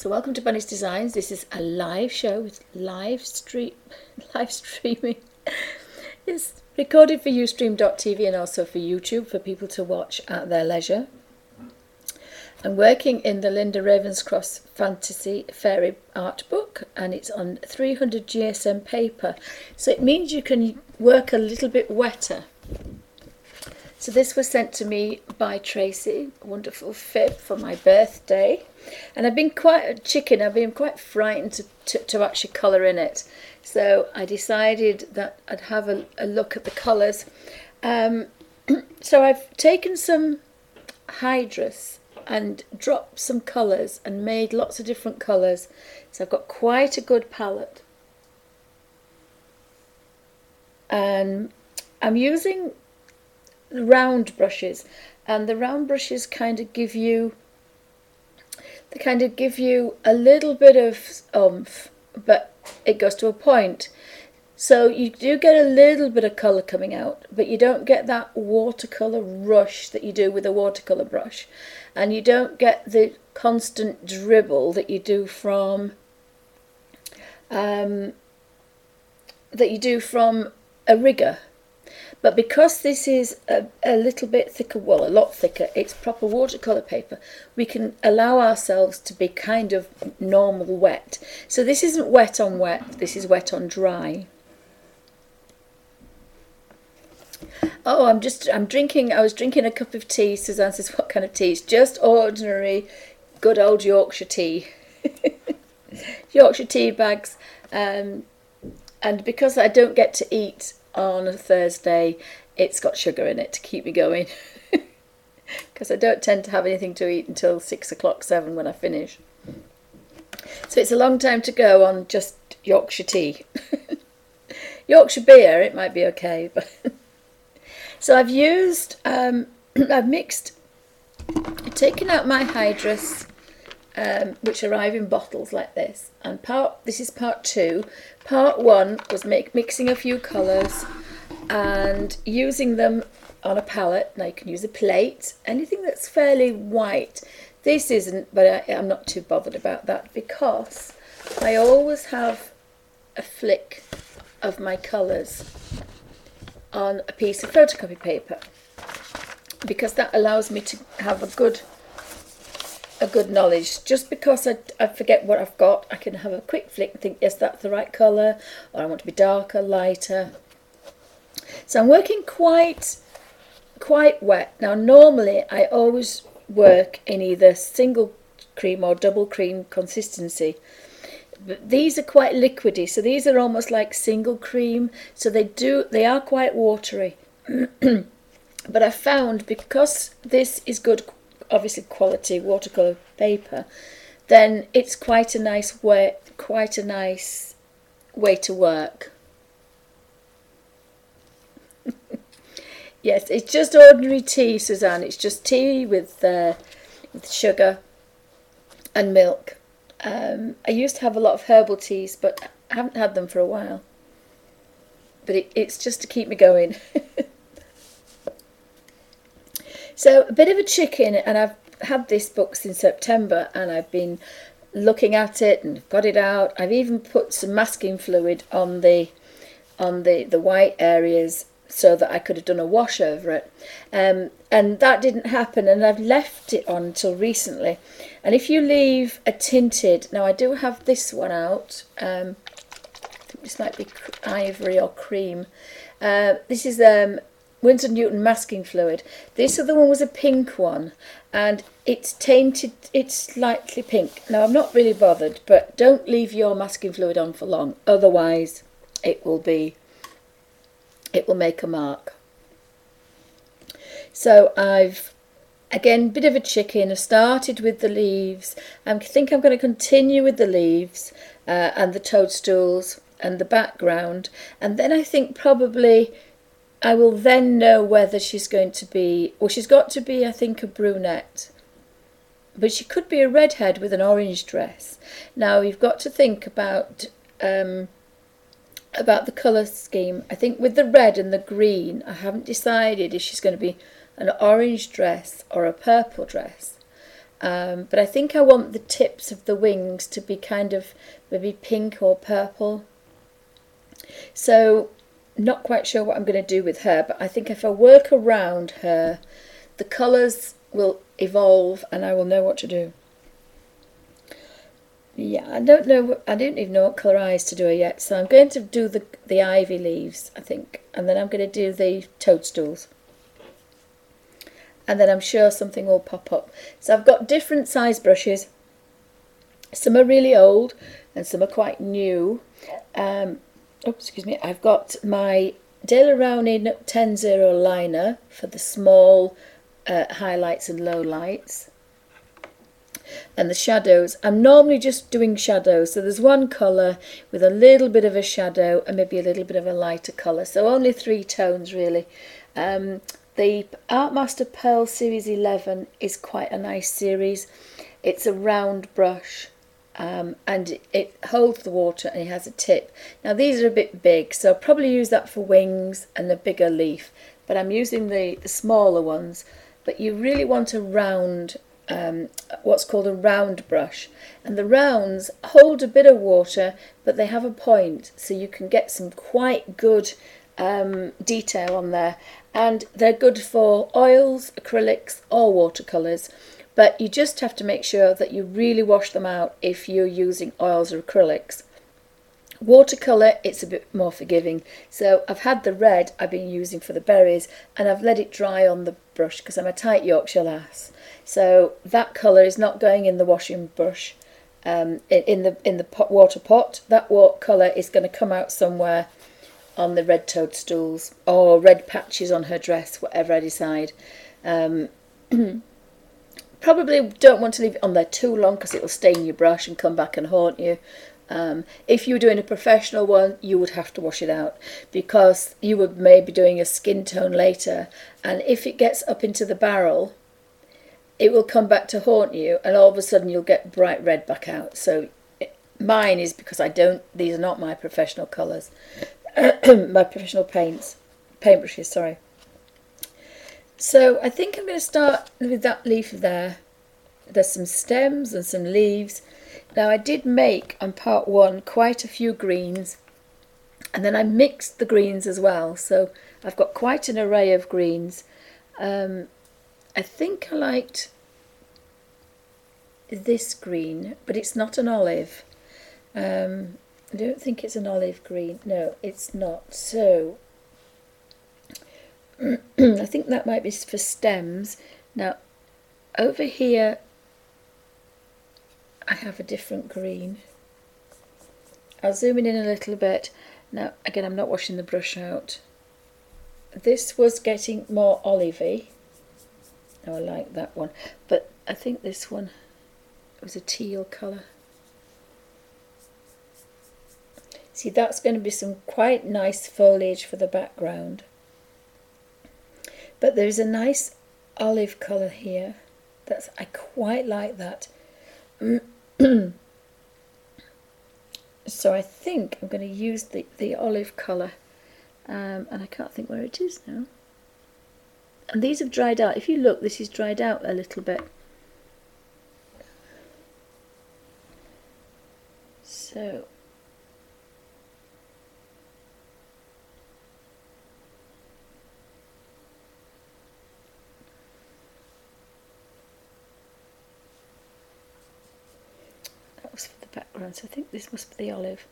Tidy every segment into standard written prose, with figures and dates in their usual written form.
So welcome to Bunny's Designs. This is a live show with live streaming. It's recorded for Ustream.tv and also for YouTube for people to watch at their leisure. I'm working in the Linda Ravenscroft Fantasy Fairy art book, and it's on 300 GSM paper, so it means you can work a little bit wetter. So this was sent to me by Tracy, a wonderful fib for my birthday. And I've been quite a chicken, I've been quite frightened to actually colour in it. So I decided that I'd have a look at the colours. So I've taken some Hydrus and dropped some colours and made lots of different colours. So I've got quite a good palette. And I'm using round brushes, and the round brushes kind of give you a little bit of oomph, but it goes to a point. So you do get a little bit of colour coming out, but you don't get that watercolour rush that you do with a watercolour brush, and you don't get the constant dribble that you do from a rigger. But because this is a little bit thicker, well, a lot thicker, it's proper watercolour paper, we can allow ourselves to be kind of normal wet. So this isn't wet on wet, this is wet on dry. Oh, I was drinking a cup of tea. Suzanne says, what kind of tea? It's just ordinary, good old Yorkshire tea. Yorkshire tea bags. And because I don't get to eat on a Thursday, it's got sugar in it to keep me going, because I don't tend to have anything to eat until 6 o'clock, 7 when I finish. So it's a long time to go on just Yorkshire tea. Yorkshire beer, it might be okay, but so I've used I've taken out my Hydrus, which arrive in bottles like this, and this is part 2. Part 1 was mixing a few colours and using them on a palette. Now you can use a plate, anything that's fairly white. This isn't, but I'm not too bothered about that, because I always have a flick of my colours on a piece of photocopy paper, because that allows me to have a good knowledge. Just because I forget what I've got, I can have a quick flick and think, yes, that's the right colour, or I want to be darker, lighter. So I'm working quite wet. Now normally I always work in either single cream or double cream consistency, but these are quite liquidy, so these are almost like single cream, so they are quite watery. But I found, because this is good, obviously quality watercolour paper, then it's quite a nice way to work. Yes, it's just ordinary tea, Suzanne. It's just tea with sugar and milk. I used to have a lot of herbal teas, but I haven't had them for a while. But it's just to keep me going. So a bit of a chicken, and I've had this book since September, and I've been looking at it and got it out. I've even put some masking fluid on the white areas so that I could have done a wash over it, and that didn't happen, and I've left it on until recently. And if you leave a tinted, now I do have this one out, I think this might be ivory or cream. This is Winsor Newton masking fluid. This other one was a pink one, and it's tainted, it's slightly pink. Now I'm not really bothered, but don't leave your masking fluid on for long, otherwise it will make a mark. So I've, again, bit of a chicken. I started with the leaves. I think I'm going to continue with the leaves and the toadstools and the background, and then I think probably I will then know whether she's going to be, well, she's got to be, I think, a brunette, but she could be a redhead with an orange dress. Now you've got to think about the colour scheme. I think with the red and the green, I haven't decided if she's going to be an orange dress or a purple dress. but I think I want the tips of the wings to be kind of maybe pink or purple. So not quite sure what I'm going to do with her, but I think if I work around her, the colours will evolve and I will know what to do. Yeah, I don't even know what colour eyes to do her yet, so I'm going to do the ivy leaves, I think, and then I'm going to do the toadstools. And then I'm sure something will pop up. So I've got different size brushes. Some are really old and some are quite new. Excuse me. I've got my Daler Rowney 10-0 liner for the small highlights and lowlights. And the shadows, I'm normally just doing shadows. So there's one colour with a little bit of a shadow and maybe a little bit of a lighter colour. So only 3 tones really. The Artmaster Pearl Series 11 is quite a nice series. It's a round brush and it holds the water and it has a tip. Now these are a bit big, so I'll probably use that for wings and a bigger leaf. But I'm using the smaller ones. But you really want a round, what's called a round brush. And the rounds hold a bit of water, but they have a point, so you can get some quite good detail on there. And they're good for oils, acrylics or watercolours, but you just have to make sure that you really wash them out if you're using oils or acrylics. Watercolour, it's a bit more forgiving. So I've had the red I've been using for the berries and I've let it dry on the brush because I'm a tight Yorkshire lass. So that colour is not going in the washing brush in the water pot. That colour is going to come out somewhere on the red toadstools or red patches on her dress, whatever I decide. Probably don't want to leave it on there too long because it will stain your brush and come back and haunt you. If you were doing a professional one, you would have to wash it out because you would maybe doing a skin tone later, and if it gets up into the barrel, it will come back to haunt you and all of a sudden you'll get bright red back out. So mine is because these are not my professional colours. My professional paintbrushes, sorry. So I think I'm going to start with that leaf there. There's some stems and some leaves. Now I did make on part 1 quite a few greens, and then I mixed the greens as well, so I've got quite an array of greens. I think I liked this green, but it's not an olive. I don't think it's an olive green. No, it's not. So I think that might be for stems. Now over here I have a different green. I'll zoom in a little bit. Now again, I'm not washing the brush out. This was getting more olivey. Now I like that one, but I think this one was a teal colour. See, that's going to be some quite nice foliage for the background. But there's a nice olive colour here. I quite like that. So I think I'm going to use the olive colour. And I can't think where it is now. And these have dried out. If you look, this is dried out a little bit. So that was for the background, so I think this must be the olive.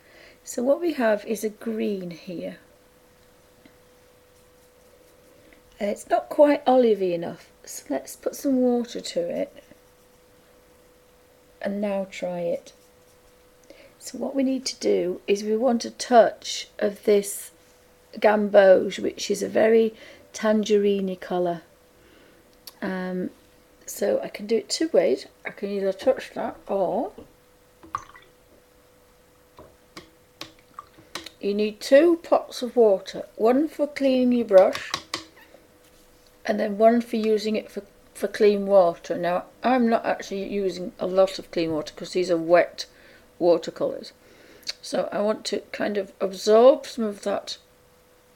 So what we have is a green here. It's not quite olivey enough, so let's put some water to it and now try it. So what we need to do is we want a touch of this gamboge, which is a very tangerine colour. So I can do it 2 ways. I can either touch that, or you need 2 pots of water, one for cleaning your brush and then one for using it for clean water. Now I'm not actually using a lot of clean water because these are wet watercolours, so I want to kind of absorb some of that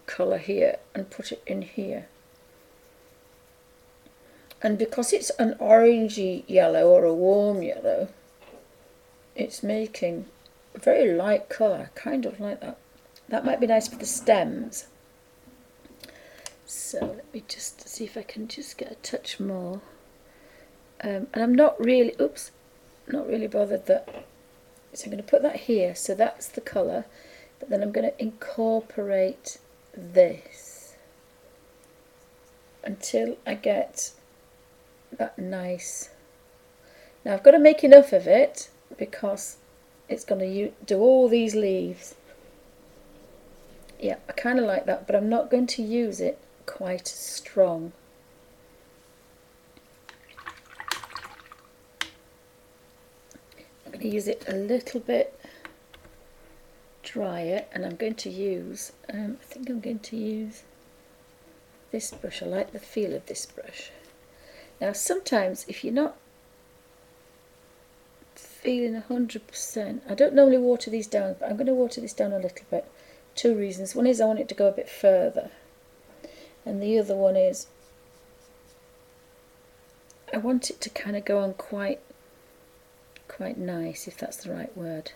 colour here and put it in here. And because it's an orangey yellow or a warm yellow, it's making a very light colour. I kind of like that. That might be nice for the stems. So let me just see if I can just get a touch more. And I'm not really, not really bothered that. So I'm going to put that here, so that's the colour. But then I'm going to incorporate this until I get that nice. Now I've got to make enough of it because it's going to do all these leaves. Yeah, I kind of like that, but I'm not going to use it quite as strong. I'm going to use it a little bit drier, and I'm going to use, I think I'm going to use this brush. I like the feel of this brush. Now sometimes if you're not feeling 100%, I don't normally water these down, but I'm going to water this down a little bit. Two reasons. One is I want it to go a bit further, and the other one is I want it to kind of go on quite nice, if that's the right word.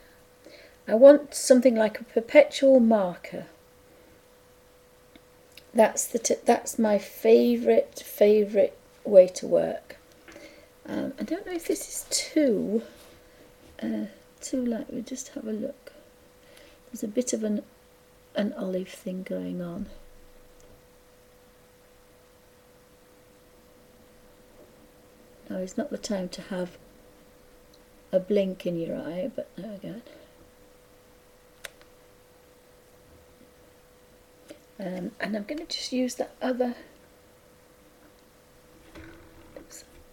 I want something like a perpetual marker. That's my favourite way to work. I don't know if this is too light. We'll just have a look. There's a bit of an olive thing going on. Now it's not the time to have a blink in your eye, but there we go. And I'm going to just use that other,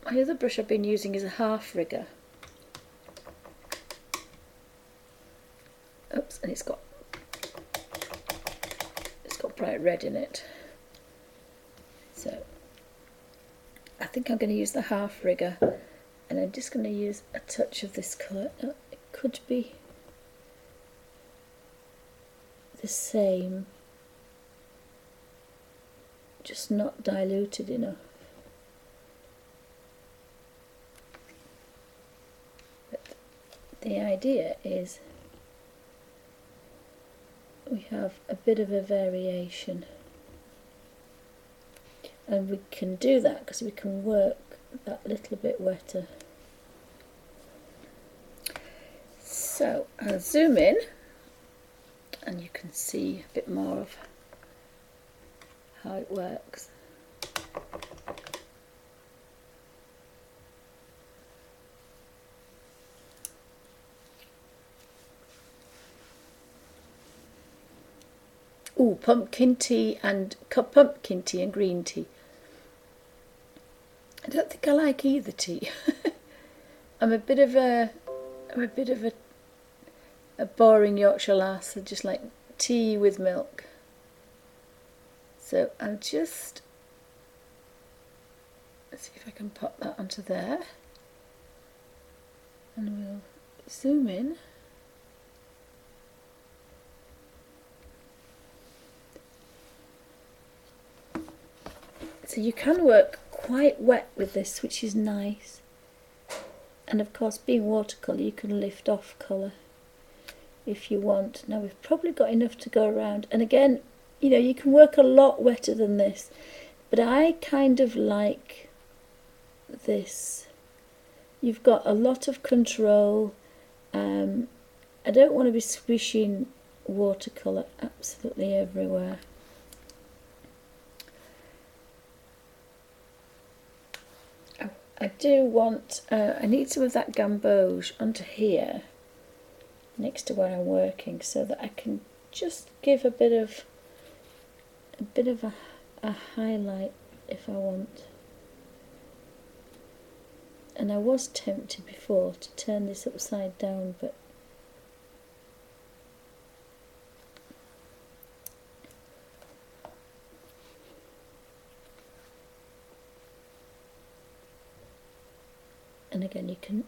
my other brush I've been using is a half rigger. Oops, and it's got bright red in it. So I think I'm going to use the half rigger, and I'm just going to use a touch of this colour. It could be the same, just not diluted enough. But the idea is we have a bit of a variation, and we can do that because we can work that little bit wetter. So I'll zoom in and you can see a bit more of how it works. Ooh, pumpkin tea and green tea. I don't think I like either tea. I'm a bit of a boring Yorkshire lass. I just like tea with milk. So I'll just, let's see if I can pop that onto there, and we'll zoom in. So you can work quite wet with this, which is nice. And of course, being watercolour, you can lift off colour if you want. Now we've probably got enough to go around. And again, you know, you can work a lot wetter than this, but I kind of like this. You've got a lot of control. I don't want to be swishing watercolour absolutely everywhere. I do want, I need some of that gamboge onto here, next to where I'm working, so that I can just give a bit of a highlight if I want. And I was tempted before to turn this upside down, but and again, you can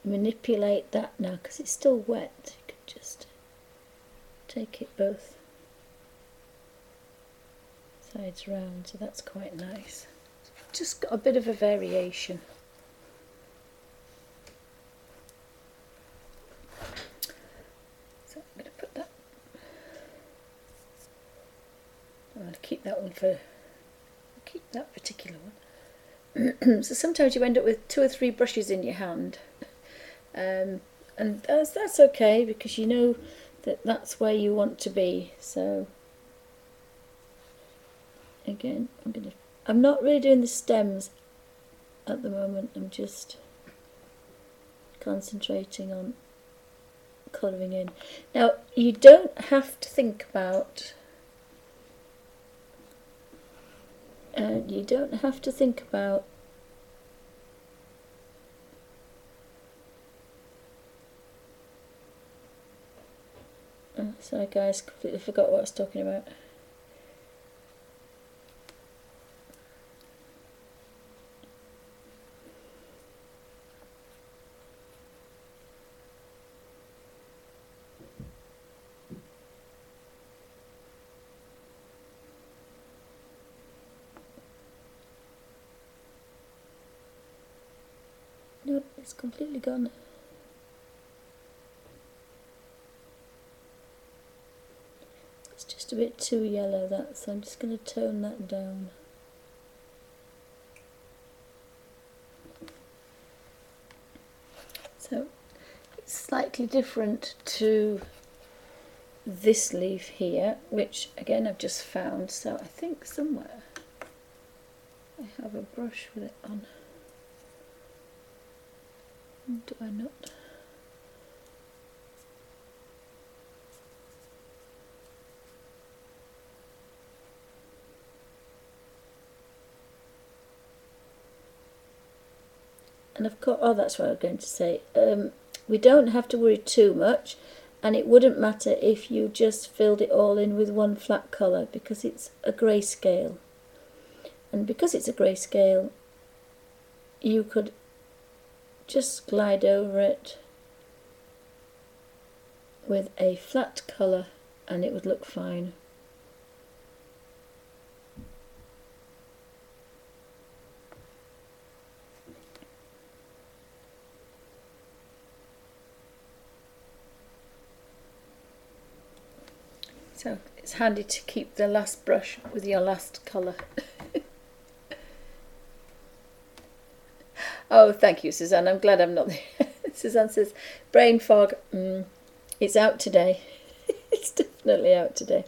manipulate that now because it's still wet. You can just take it both sides round, so that's quite nice. just got a bit of a variation. So I'm going to put that, I'm going to keep that one for, keep that particular one. So sometimes you end up with 2 or 3 brushes in your hand, and that's okay, because you know that that's where you want to be. So again, I'm not really doing the stems at the moment, I'm just concentrating on colouring in. Now you don't have to think about sorry guys, completely forgot what I was talking about. No, it's completely gone. It's just a bit too yellow, that, so I'm just going to tone that down. So it's slightly different to this leaf here, which again I've just found, so I think somewhere I have a brush with it on. Do I not? And of course, oh, that's what I was going to say. We don't have to worry too much, and it wouldn't matter if you just filled it all in with one flat colour, because it's a grayscale. And because it's a grayscale, you could just glide over it with a flat colour and it would look fine. So it's handy to keep the last brush with your last colour. Oh, thank you, Suzanne. I'm glad I'm not there. Suzanne says, brain fog. It's out today. It's definitely out today.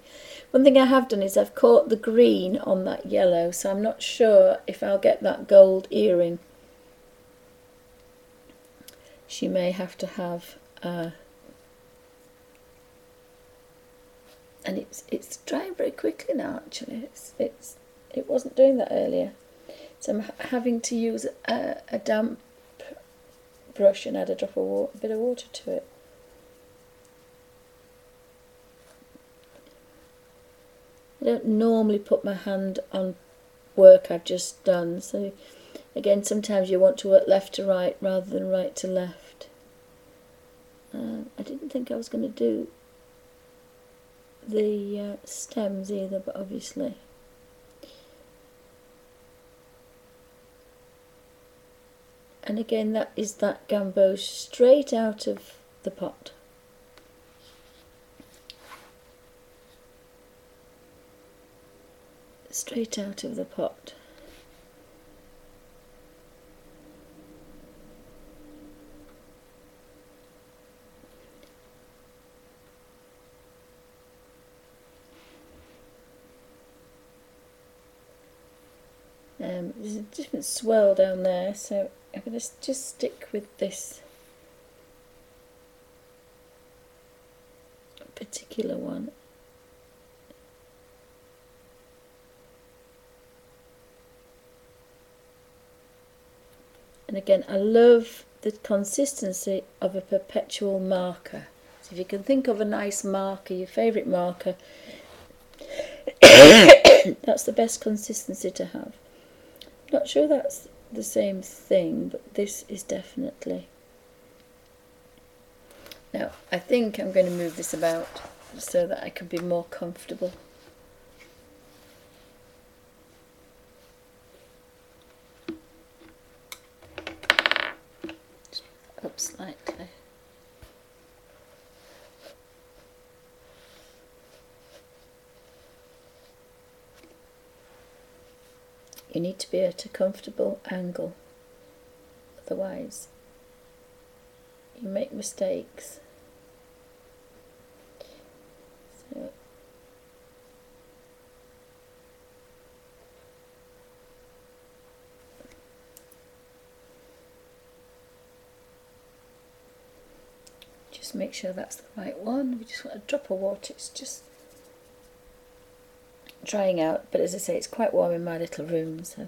One thing I have done is I've caught the green on that yellow, so I'm not sure if I'll get that gold earring. She may have to have, and it's drying very quickly now. Actually, it wasn't doing that earlier, so I'm having to use a damp brush and add a drop of a bit of water to it. I don't normally put my hand on work I've just done, so again sometimes you want to work left to right rather than right to left. I didn't think I was going to do the stems either, but obviously and again that is that gamboge straight out of the pot. Straight out of the pot. There's a different swirl down there, so I'm going to just stick with this particular one. And again, I love the consistency of a perpetual marker. So if you can think of a nice marker, your favourite marker, that's the best consistency to have. Not sure that's the same thing, but this is definitely. Now, I think I'm going to move this about so that I can be more comfortable. You need to be at a comfortable angle, otherwise you make mistakes. So just make sure that's the right one. We just want a drop of water. It's just drying out, but as I say, it's quite warm in my little room, so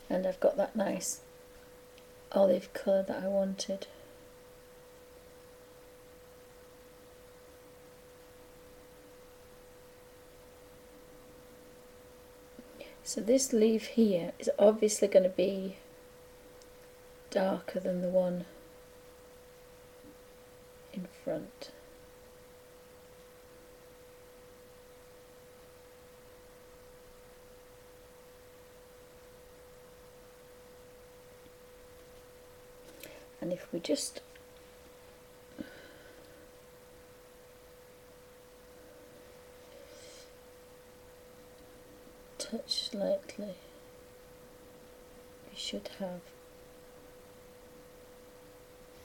and I've got that nice olive colour that I wanted. So this leaf here is obviously going to be darker than the one in front. And if we just touch slightly, we should have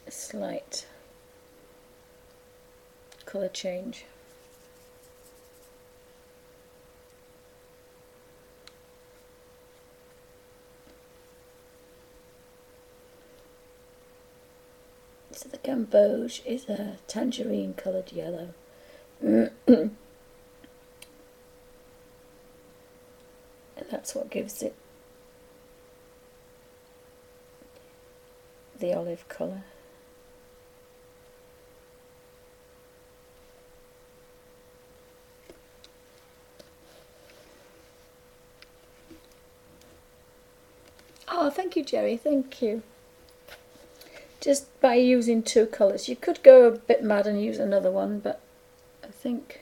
a slight colour change. So the gamboge is a tangerine coloured yellow. And that's what gives it the olive colour. Oh, thank you, Jerry, thank you. Just by using two colours. You could go a bit mad and use another one, but I think,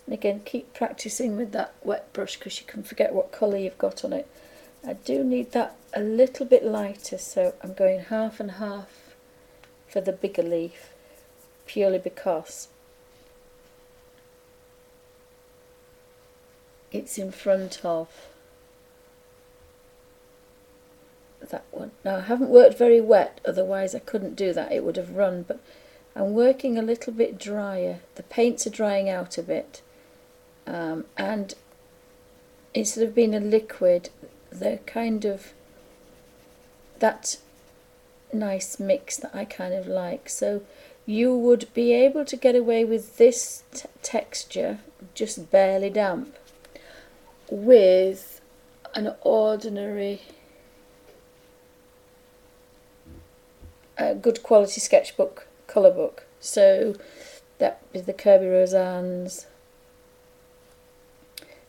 and again, keep practising with that wet brush because you can forget what colour you've got on it. I do need that a little bit lighter, so I'm going half and half for the bigger leaf, purely because it's in front of that one. Now I haven't worked very wet, otherwise I couldn't do that, it would have run, but I'm working a little bit drier. The paints are drying out a bit, and instead of being a liquid, they're kind of that nice mix that I kind of like. So you would be able to get away with this texture, just barely damp, with an ordinary good quality sketchbook colour book. So that is the Kirby Roseanne's.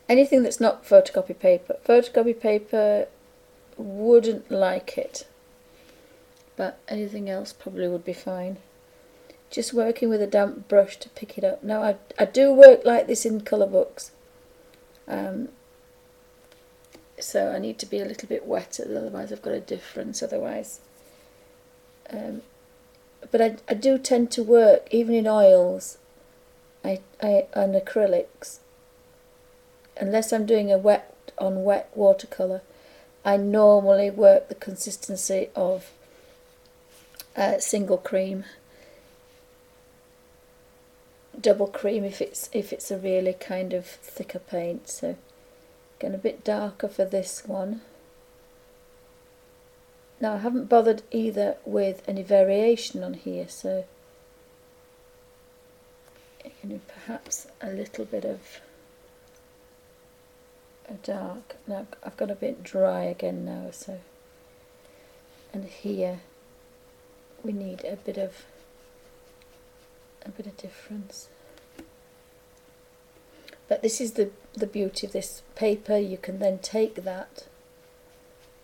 Anything that's not photocopy paper. Photocopy paper wouldn't like it, but anything else probably would be fine. Just working with a damp brush to pick it up. Now I do work like this in colour books, so I need to be a little bit wetter, otherwise I've got a difference otherwise. But I do tend to work, even in oils and acrylics, unless I'm doing a wet on wet watercolour, I normally work the consistency of single cream, double cream if it's a really kind of thicker paint. So getting a bit darker for this one. Now I haven't bothered either with any variation on here, so perhaps a little bit of a dark. Now I've got a bit dry again now, so, and here we need a bit of difference. But this is the beauty of this paper. You can then take that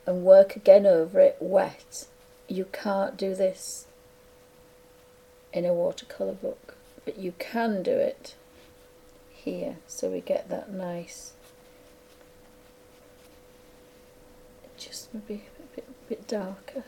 and work again over it wet. You can't do this in a watercolour book, but you can do it here, so we get that nice, just maybe a bit darker.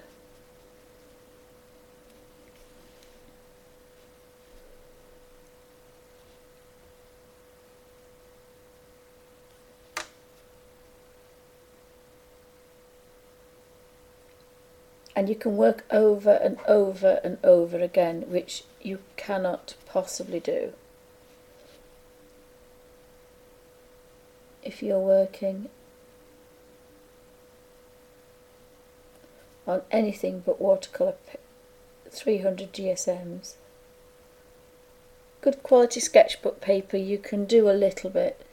and you can work over and over and over again, which you cannot possibly do if you're working on anything but watercolour 300 GSMs. Good quality sketchbook paper you can do a little bit,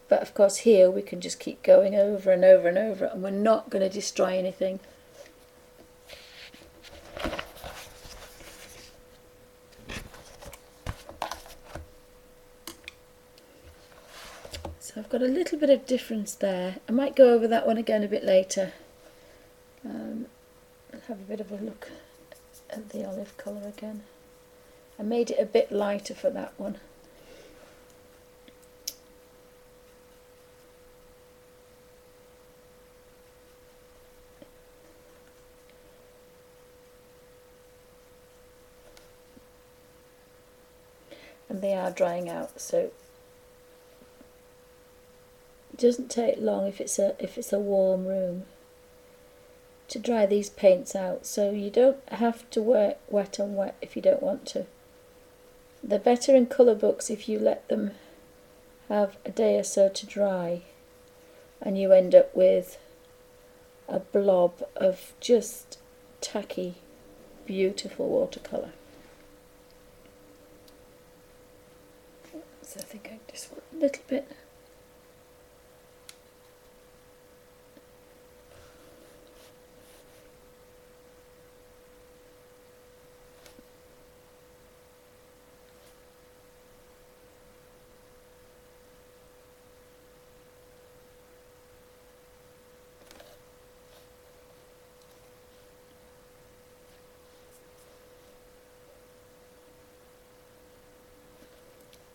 but of course here we can just keep going over and over and over, and we're not going to destroy anything. So I've got a little bit of difference there. I might go over that one again a bit later. Have a bit of a look at the olive colour again. I made it a bit lighter for that one. And they are drying out, so it doesn't take long if it's a warm room to dry these paints out, so you don't have to work wet on wet if you don't want to. They're better in colour books if you let them have a day or so to dry, and you end up with a blob of just tacky, beautiful watercolour. So I think I just want a little bit.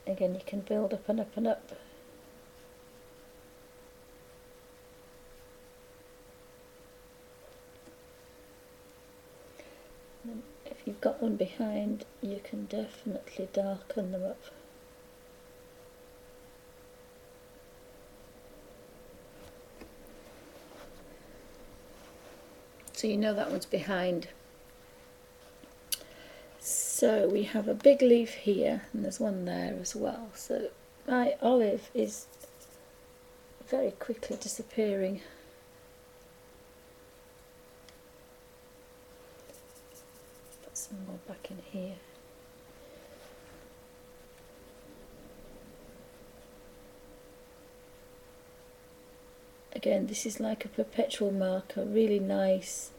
Again, you can build up and up and up. And if you've got one behind, you can definitely darken them up. So you know that one's behind. So we have a big leaf here, and there's one there as well. So my olive is very quickly disappearing. Put some more back in here. Again, this is like a perpetual marker, really nice.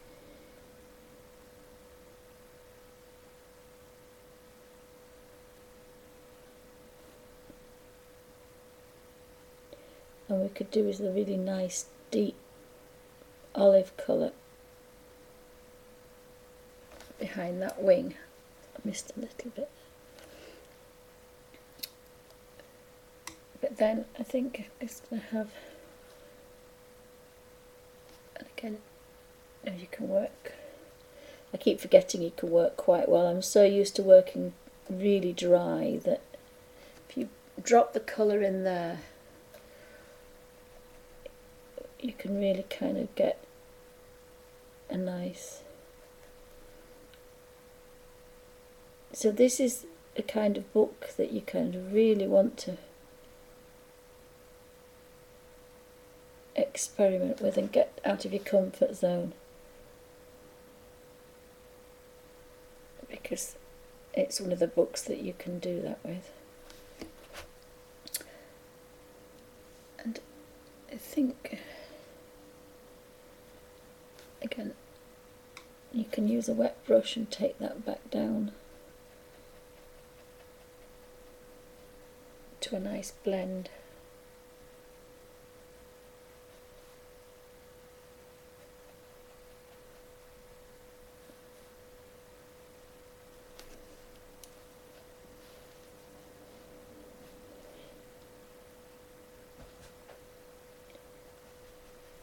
And we could do with a really nice deep olive colour behind that wing. I missed a little bit. But then I think it's going to have, and again, you can work, I keep forgetting you can work quite well. I'm so used to working really dry that if you drop the colour in there, you can really kind of get a nice. So this is a kind of book that you kind of really want to experiment with and get out of your comfort zone, because it's one of the books that you can do that with. And I think again you can use a wet brush and take that back down to a nice blend.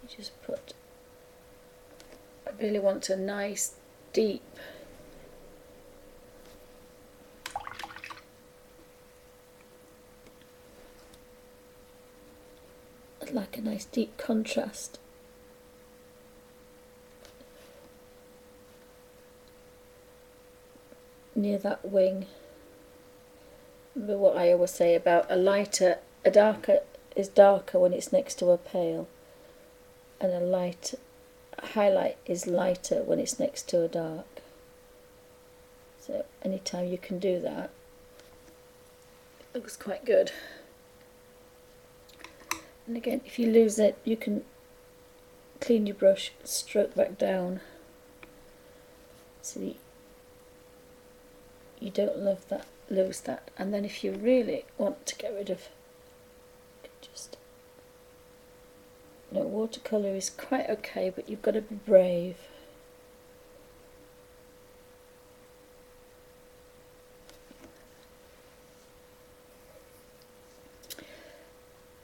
You just put, I really want a nice deep like a nice deep contrast. near that wing. Remember what I always say about a darker is darker when it's next to a pale, and a highlight is lighter when it's next to a dark. So anytime you can do that, it looks quite good. And again, if you lose it, you can clean your brush, stroke back down. So you don't lose that. And then if you really want to get rid of, just, watercolour is quite okay, but you've got to be brave.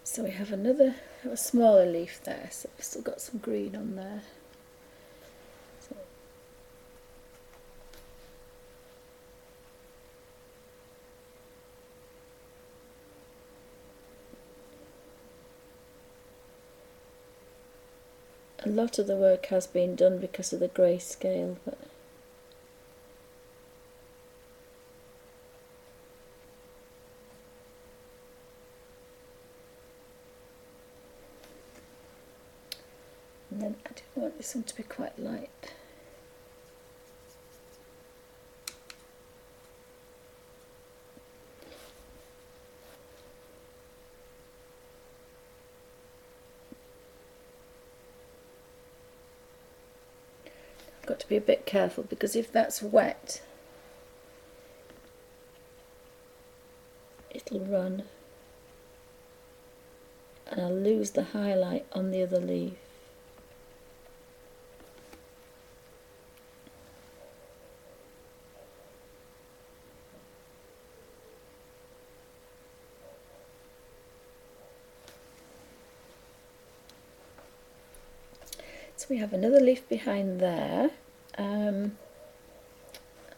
So we have a smaller leaf there, so we've still got some green on there. So a lot of the work has been done because of the grayscale, but and then I do want this one to be quite light. I've got to be a bit careful because if that's wet, it'll run and I'll lose the highlight on the other leaf. So we have another leaf behind there.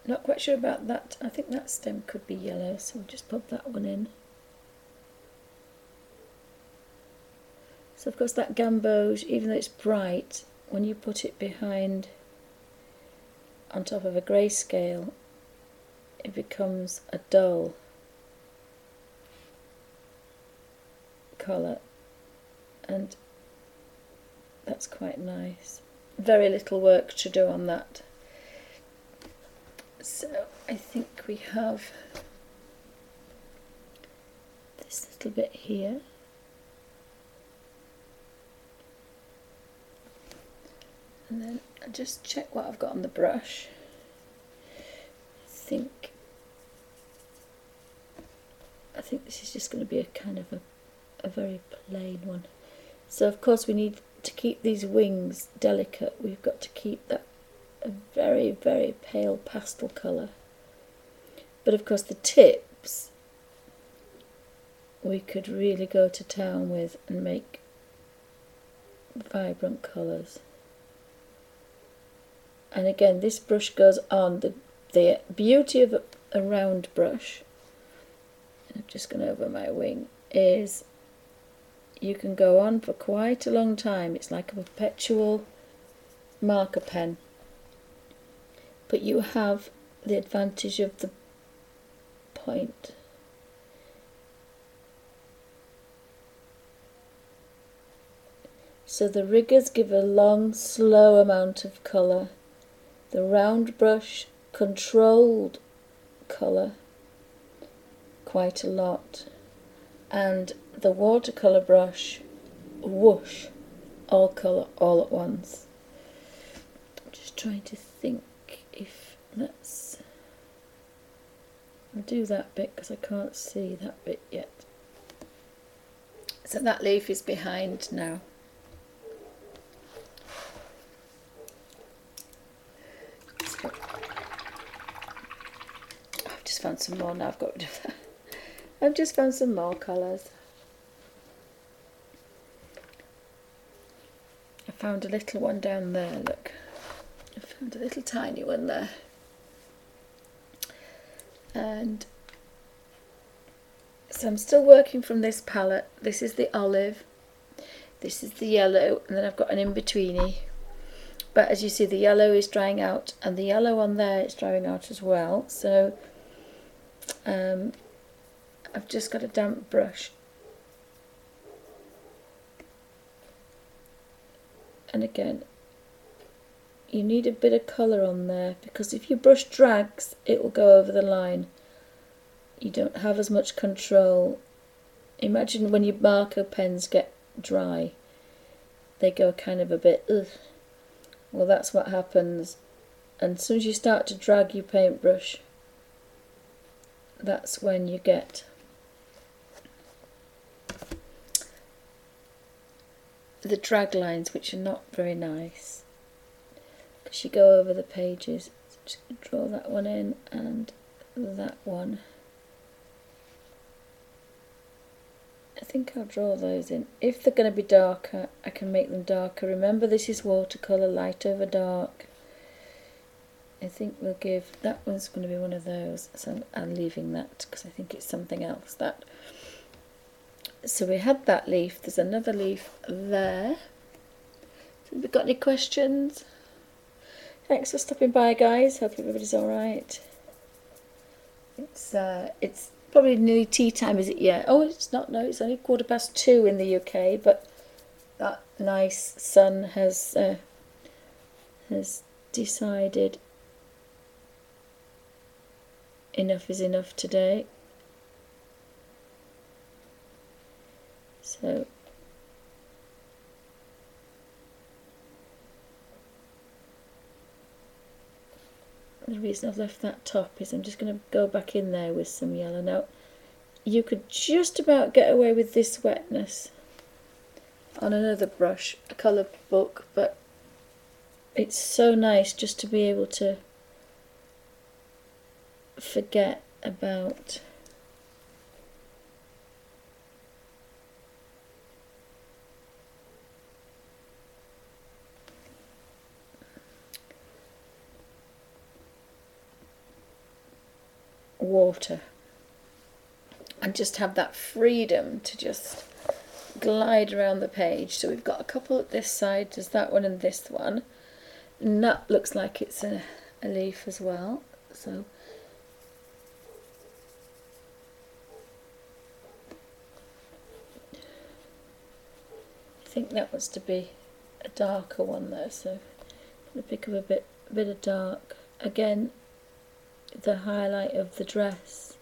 Not quite sure about that. I think that stem could be yellow, so we'll just pop that one in. So of course that gamboge, even though it's bright, when you put it behind on top of a grayscale, it becomes a dull colour, and that's quite nice. Very little work to do on that. So I think we have this little bit here. And then I just check what I've got on the brush. I think this is just going to be a kind of a very plain one. So of course we need to keep these wings delicate. We've got to keep that a very, very pale pastel colour. But of course the tips we could really go to town with and make vibrant colours. And again, this brush goes on. The beauty of a round brush, and I've just gone over my wing, is you can go on for quite a long time. It's like a perpetual marker pen. But you have the advantage of the point. So the riggers give a long, slow amount of colour. The round brush, controlled colour, quite a lot. And the watercolour brush, whoosh, all colour all at once. I'm just trying to think if that's... I'll do that bit because I can't see that bit yet. So that leaf is behind now. So I've just found some more now. I've got rid of that. I've just found some more colours. I found a little one down there, look. I found a little tiny one there. And so I'm still working from this palette. This is the olive, this is the yellow, and then I've got an in-betweeny, But as you see, the yellow is drying out, and the yellow on there is drying out as well. So I've just got a damp brush. And again, you need a bit of colour on there, because if your brush drags, it will go over the line. You don't have as much control. Imagine when your marker pens get dry, they go kind of a bit, ugh. Well, that's what happens. And as soon as you start to drag your paintbrush, that's when you get the drag lines, which are not very nice, because you go over the pages. So just going to draw that one in and that one. I think I'll draw those in. If they're going to be darker, I can make them darker. Remember, this is watercolour, light over dark. I think we'll give, that one's going to be one of those, so I'm leaving that because I think it's something else. That. So we had that leaf, there's another leaf there. So have we got any questions? Thanks for stopping by, guys. Hope everybody's alright. It's probably nearly tea time, is it yet? Oh, it's not, no, it's only 2:15 in the UK, but that nice sun has decided enough is enough today. So the reason I've left that top is I'm just going to go back in there with some yellow. Now, you could just about get away with this wetness on another brush, a colour book, but it's so nice just to be able to forget about water and just have that freedom to just glide around the page. So we've got a couple at this side, there's that one and this one, and that looks like it's a leaf as well. So I think that was to be a darker one there, so I'm going to pick up a bit of dark. Again, the highlight of the dress.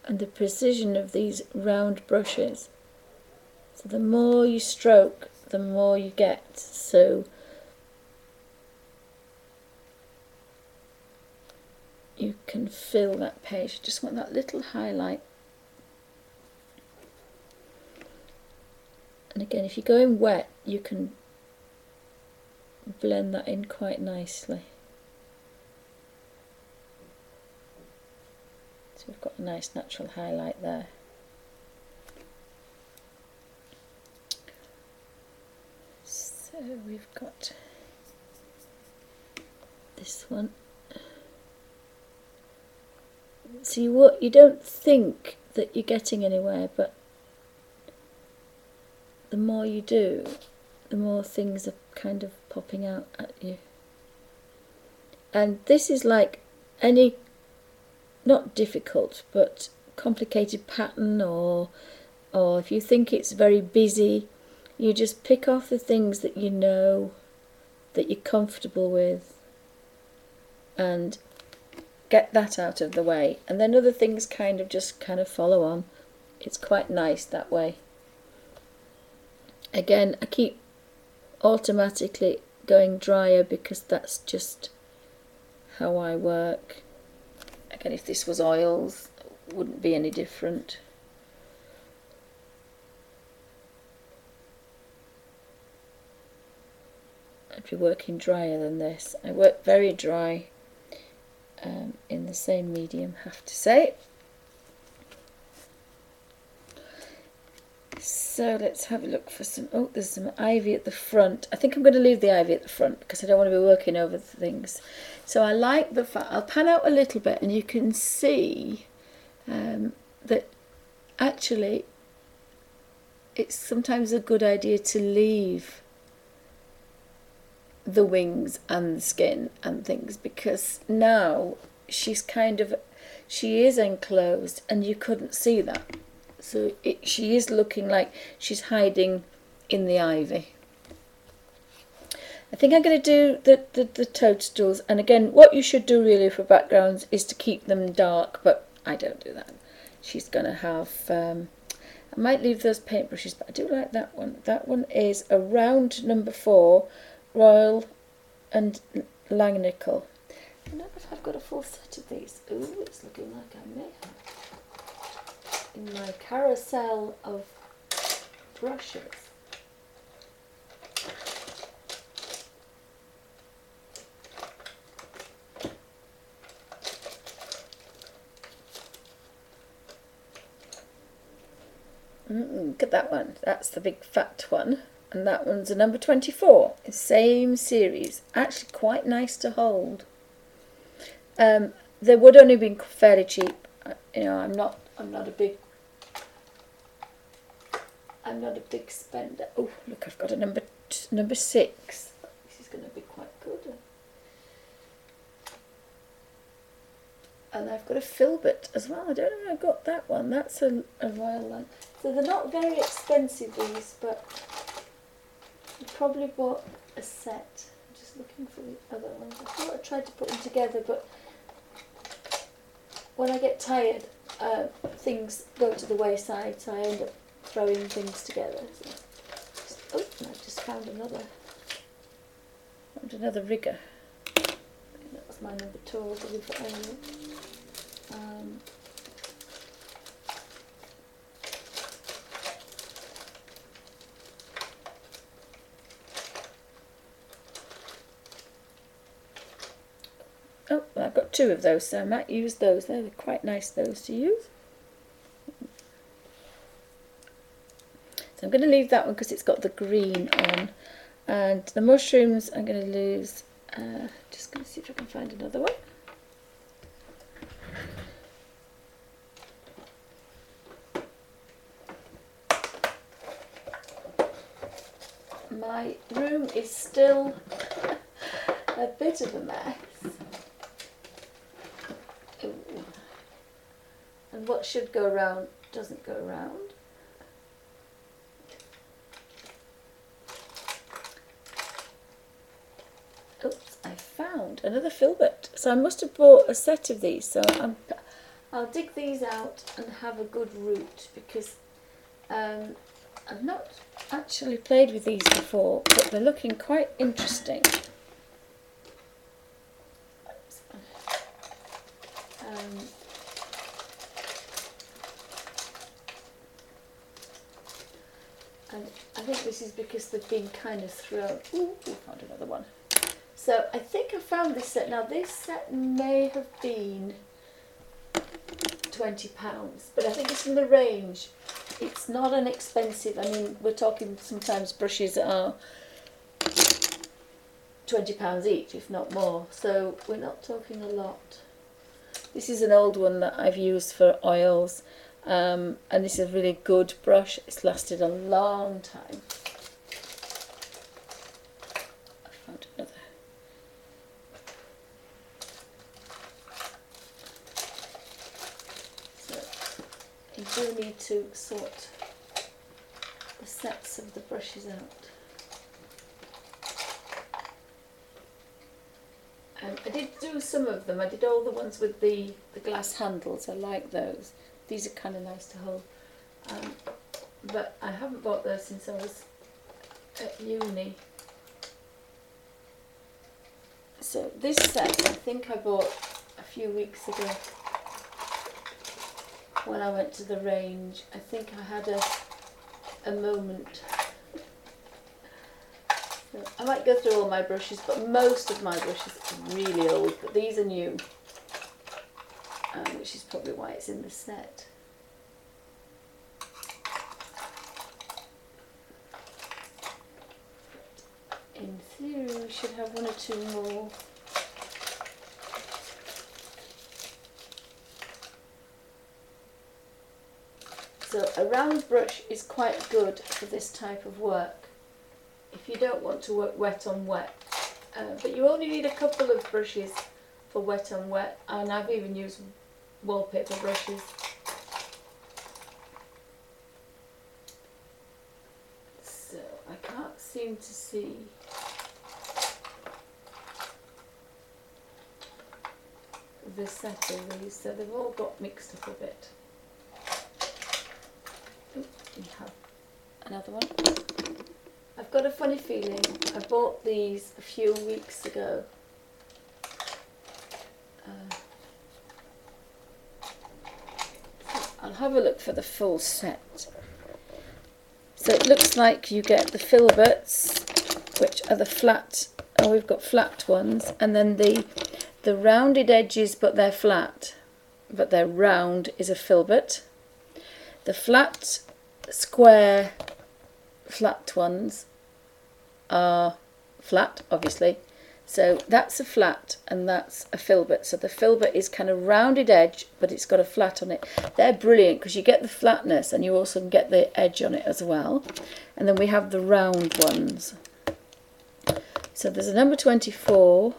And the precision of these round brushes. So the more you stroke, the more you get. So you can fill that page. I just want that little highlight. And again, if you go in wet, you can blend that in quite nicely. So we've got a nice natural highlight there. So we've got this one. See, you don't think that you're getting anywhere, but the more you do, the more things are kind of popping out at you. And this is like any, not difficult, but complicated pattern, or if you think it's very busy, you just pick off the things that you know, that you're comfortable with, and get that out of the way, and then other things kind of follow on. It's quite nice that way. Again, I keep automatically going drier because that's just how I work. Again, if this was oils, it wouldn't be any different. I'd be working drier than this. I work very dry in the same medium, have to say. So let's have a look for some, oh, there's some ivy at the front. I think I'm going to leave the ivy at the front because I don't want to be working over things. So I like the fact, I'll pan out a little bit and you can see that actually it's sometimes a good idea to leave the wings and the skin and things, because now she is enclosed and you couldn't see that. So she is looking like she's hiding in the ivy. I think I'm going to do the toadstools, and again, what you should do really for backgrounds is to keep them dark, but I don't do that. She's going to have, I might leave those paintbrushes, but I do like that one. That one is a round number 4, Royal and Langnickel. I don't know if I've got a full set of these. Ooh, it's looking like I may have. In my carousel of brushes. Look at that one. That's the big fat one. And that one's a number 24. Same series. Actually quite nice to hold. They would only be fairly cheap. You know, I'm not a big spender. Oh, look, I've got a number 6. This is going to be quite good. And I've got a filbert as well. I don't know where I got that one. That's a royal one. So they're not very expensive, these, but I probably bought a set. I'm just looking for the other ones. I thought I tried to put them together, but when I get tired, things go to the wayside, so I end up throwing things together. So, I just found another rigger. I think that was my number 2. I'll give it earlier. Oh, well, I've got 2 of those, so I might use those. They're quite nice, those to use. So I'm going to leave that one because it's got the green on. And the mushrooms I'm going to lose. Just going to see if I can find another one. My room is still a bit of a mess. Ooh. And what should go around doesn't go around. Oops, I found another filbert. So I must have bought a set of these. So I'll dig these out and have a good root, because I've not actually played with these before, but they're looking quite interesting. And I think this is because they've been kind of thrown. Ooh, I found another one. So I think I found this set. Now this set may have been £20, but I think it's in the range. It's not an expensive. I mean, we're talking sometimes brushes that are £20 each, if not more. So we're not talking a lot. This is an old one that I've used for oils, and this is a really good brush. It's lasted a long time. I found another. So you do need to sort the sets of the brushes out. I did do some of them. I did all the ones with the glass handles. I like those. These are kind of nice to hold. But I haven't bought those since I was at uni. So this set I think I bought a few weeks ago when I went to the range. I think I had a moment. So I might go through all my brushes, but most of my brushes are really old, but these are new, which is probably why it's in the set. In theory we should have 1 or 2 more. So a round brush is quite good for this type of work if you don't want to work wet on wet. But you only need a couple of brushes for wet on wet, and I've even used wallpaper brushes. So I can't seem to see the set of these, so they've all got mixed up a bit. Oh, we have another one. I've got a funny feeling I bought these a few weeks ago. I'll have a look for the full set. So it looks like you get the filberts, which are the flat, oh, we've got flat ones, and then the rounded edges, but they're flat, but they're round, is a filbert. The flat, square, flat ones are flat, obviously. So that's a flat and that's a filbert. So the filbert is kind of rounded edge, but it's got a flat on it. They're brilliant because you get the flatness and you also get the edge on it as well. And then we have the round ones. So there's a number 24.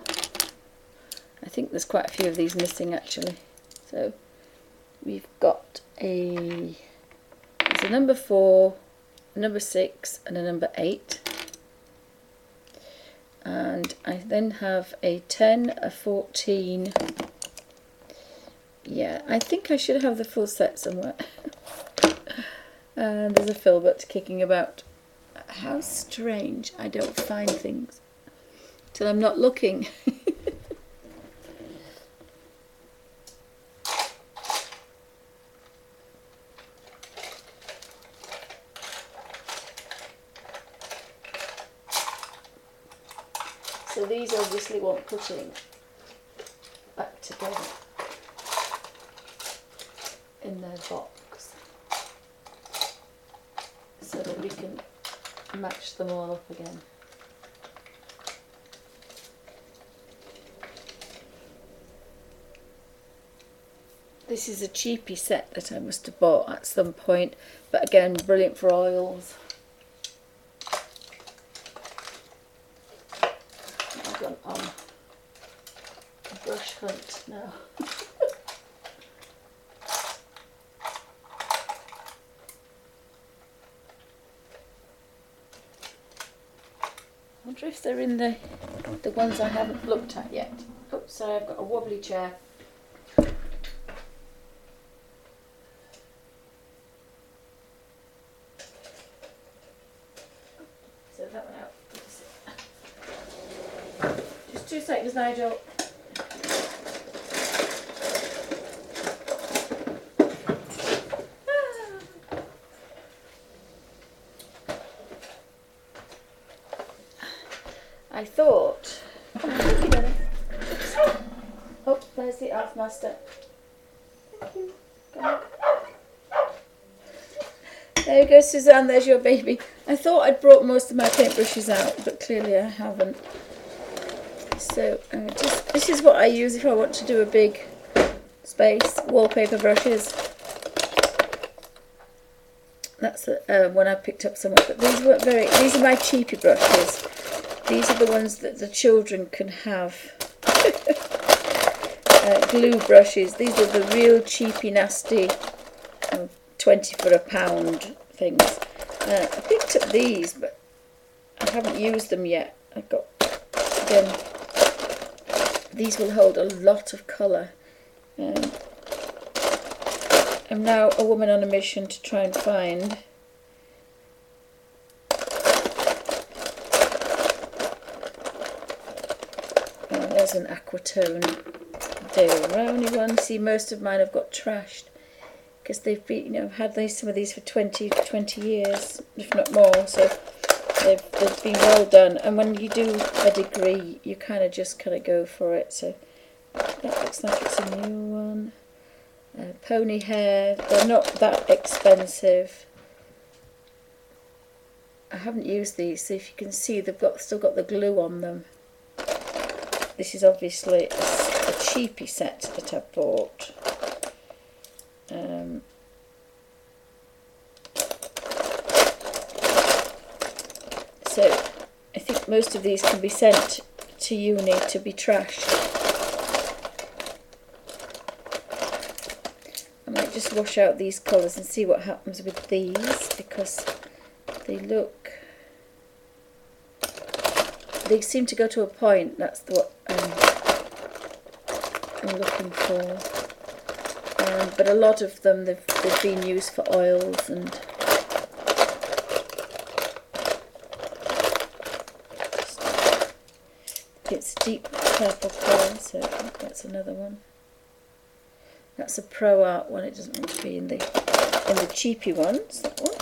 I think there's quite a few of these missing actually. So we've got there's a number 4, a number 6 and a number 8. And I then have a 10, a 14. Yeah, I think I should have the full set somewhere. And there's a filbert kicking about. How strange, I don't find things till I'm not looking. So these obviously want putting back together in their box so that we can match them all up again. This is a cheapy set that I must have bought at some point, but again, brilliant for oils. On a brush hunt now. I wonder if they're in the ones I haven't looked at yet. Oh, sorry, I've got a wobbly chair. So that one out. 2 seconds, Nigel. I thought. Oh, thank you, darling. Oh, there's the elf master. Thank you. Go. There you go, Suzanne. There's your baby. I thought I'd brought most of my paintbrushes out, but clearly I haven't. So this is what I use if I want to do a big space. Wallpaper brushes. That's the one I picked up somewhere. But these weren't very. These are my cheapy brushes. These are the ones that the children can have. Glue brushes. These are the real cheapy, nasty, 20 for a pound things. I picked up these, but I haven't used them yet. I've got again. These will hold a lot of colour. I'm now a woman on a mission to try and find there's an aquatone Dale Rowney one. See, most of mine have got trashed because they've been, you know, I've had some of these for 20 years, if not more. So they've been well done. And when you do a degree, you kind of go for it. So that looks like it's a new one. Pony hair. They're not that expensive. I haven't used these, so if you can see, they've still got the glue on them. This is obviously a cheapy set that I bought. So I think most of these can be sent to uni to be trashed. I might just wash out these colours and see what happens with these, because they seem to go to a point. That's what I'm looking for. But a lot of them, they've been used for oils, and it's deep purple colour, so that's another one. That's a Pro Art one. It doesn't want to be in the cheapy ones, that one.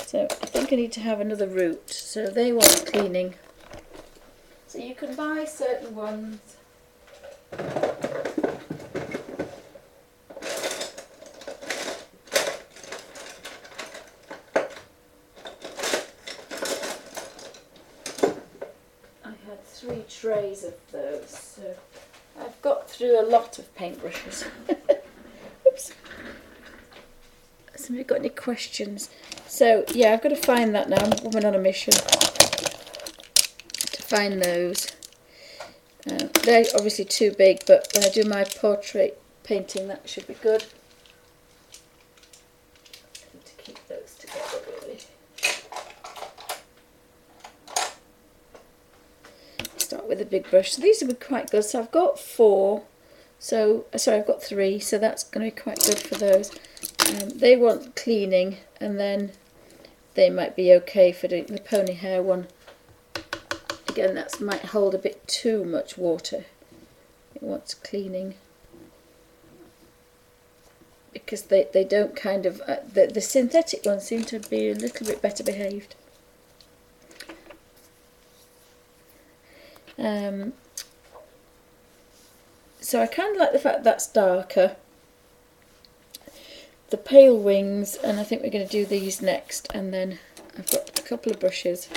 So I think I need to have another route. So they want cleaning. So you can buy certain ones. I had 3 trays of those, so I've got through a lot of paintbrushes. Oops. Somebody got any questions? So yeah, I've got to find that now. I'm a woman on a mission to find those. They're obviously too big, but when I do my portrait painting, that should be good. I need to keep those together, really. Start with a big brush. So these would be quite good. So I've got 4. So sorry, I've got 3. So that's going to be quite good for those. They want cleaning, and then they might be okay for doing the pony hair one. Again, that might hold a bit too much water. It wants cleaning, because they don't kind of the synthetic ones seem to be a little bit better behaved. So I kind of like the fact that's darker. The pale wings, and I think we're going to do these next, and then I've got a couple of brushes.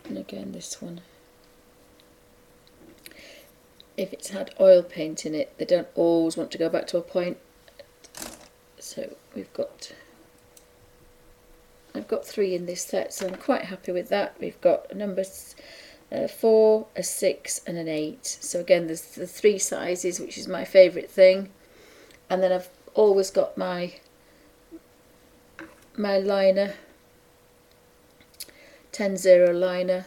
And again, this one. If it's had oil paint in it, they don't always want to go back to a point. So I've got 3 in this set, so I'm quite happy with that. We've got a number 4, a 6 and an 8. So again, there's the 3 sizes, which is my favourite thing. And then I've always got my liner, 10-0 liner,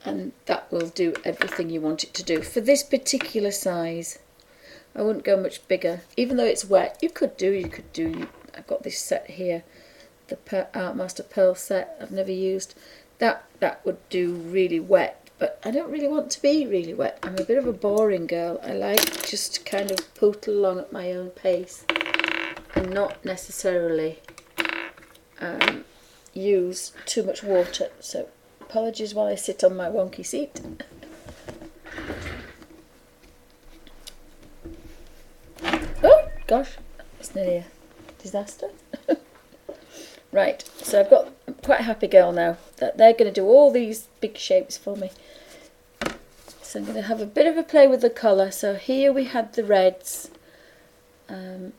and that will do everything you want it to do. For this particular size, I wouldn't go much bigger. Even though it's wet, you could do, I've got this set here, the Art Master Pearl set I've never used. That would do really wet, but I don't really want to be really wet. I'm a bit of a boring girl. I like just to kind of poodle along at my own pace and not necessarily use too much water. So apologies while I sit on my wonky seat. Oh gosh, it's nearly a disaster. Right, so I've got quite a happy girl now that they're going to do all these big shapes for me. So I'm going to have a bit of a play with the colour. So here we had the reds. I might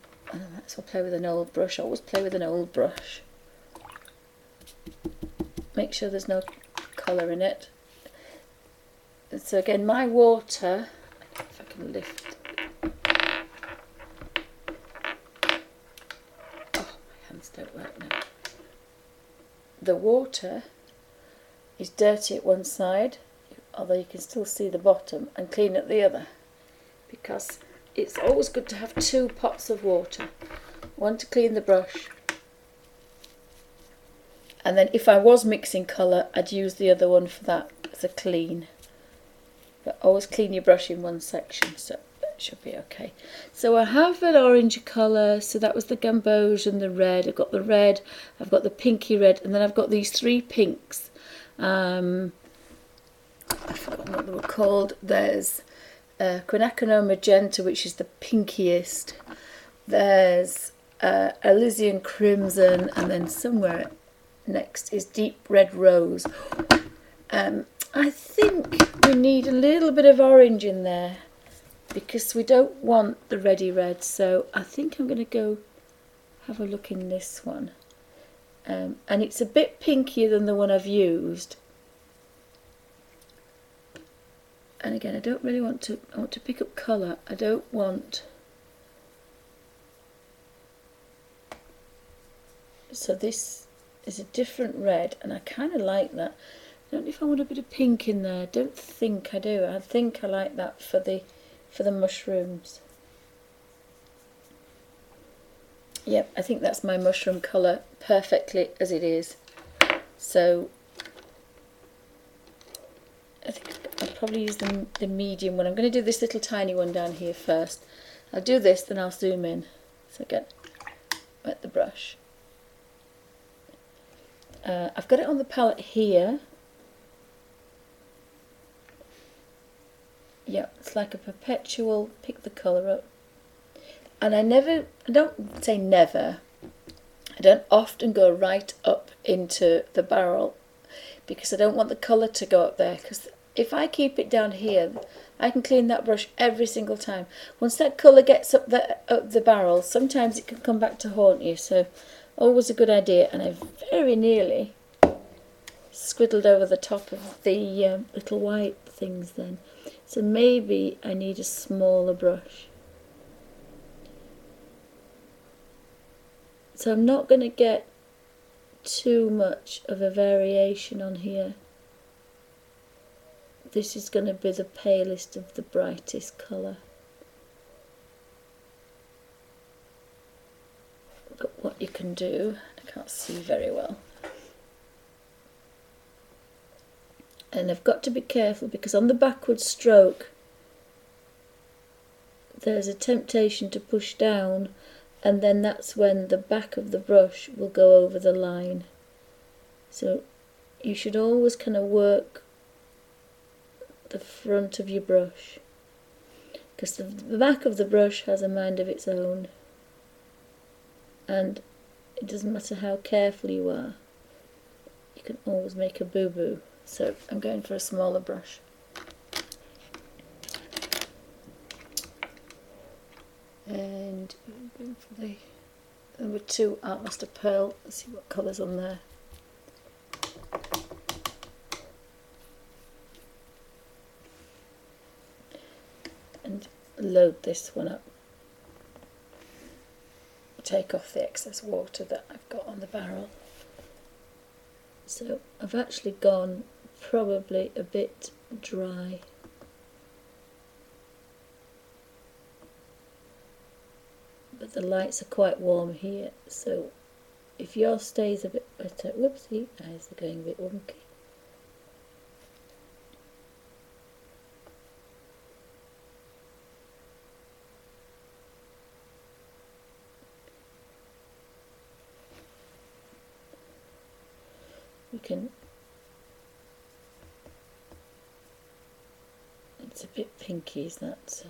as well play with an old brush. I always play with an old brush. Make sure there's no colour in it. And so again, my water, if I can lift. Oh, my hands don't work now. The water is dirty at one side, although you can still see the bottom, and clean at the other, because it's always good to have 2 pots of water, one to clean the brush, and then if I was mixing colour, I'd use the other one for that as a clean. But always clean your brush in one section, so that should be okay. So I have an orange colour, so that was the gamboge and the red. I've got the red, I've got the pinky red, and then I've got these 3 pinks. I've forgotten what they were called. There's quinacridone magenta, which is the pinkiest. There's Elysian crimson, and then somewhere next is deep red rose. I think we need a little bit of orange in there, because we don't want the reddy red. So I think I'm going to go have a look in this one. and it's a bit pinkier than the one I've used. And again, I don't really want to, I want to pick up colour. I don't want, so this is a different red, and I kind of like that. I don't know if I want a bit of pink in there. I don't think I do. I think I like that for the mushrooms. Yep, I think that's my mushroom colour perfectly as it is. So I think I'll probably use the medium one. I'm going to do this little tiny one down here first. I'll do this, then I'll zoom in. So again, wet the brush. I've got it on the palette here. Yeah, it's like a perpetual pick the colour up. And I don't say never, I don't often go right up into the barrel because I don't want the colour to go up there, because if I keep it down here, I can clean that brush every single time. Once that colour gets up the barrel, sometimes it can come back to haunt you, so always a good idea. And I very nearly squiddled over the top of the little white things then. So maybe I need a smaller brush. So I'm not going to get too much of a variation on here. This is going to be the palest of the brightest colour. But what you can do, I can't see very well. And I've got to be careful because on the backward stroke there's a temptation to push down, and then that's when the back of the brush will go over the line. So you should always kind of work the front of your brush, because the back of the brush has a mind of its own, and it doesn't matter how careful you are, you can always make a boo-boo. So I'm going for a smaller brush. And I'm going for the number 2 Art Master Pearl. Let's see what colour's on there. And load this one up. Take off the excess water that I've got on the barrel. So I've actually gone probably a bit dry. But the lights are quite warm here, so if yours stays a bit better, whoopsie, eyes are going a bit wonky. We can, it's a bit pinky, is that? So.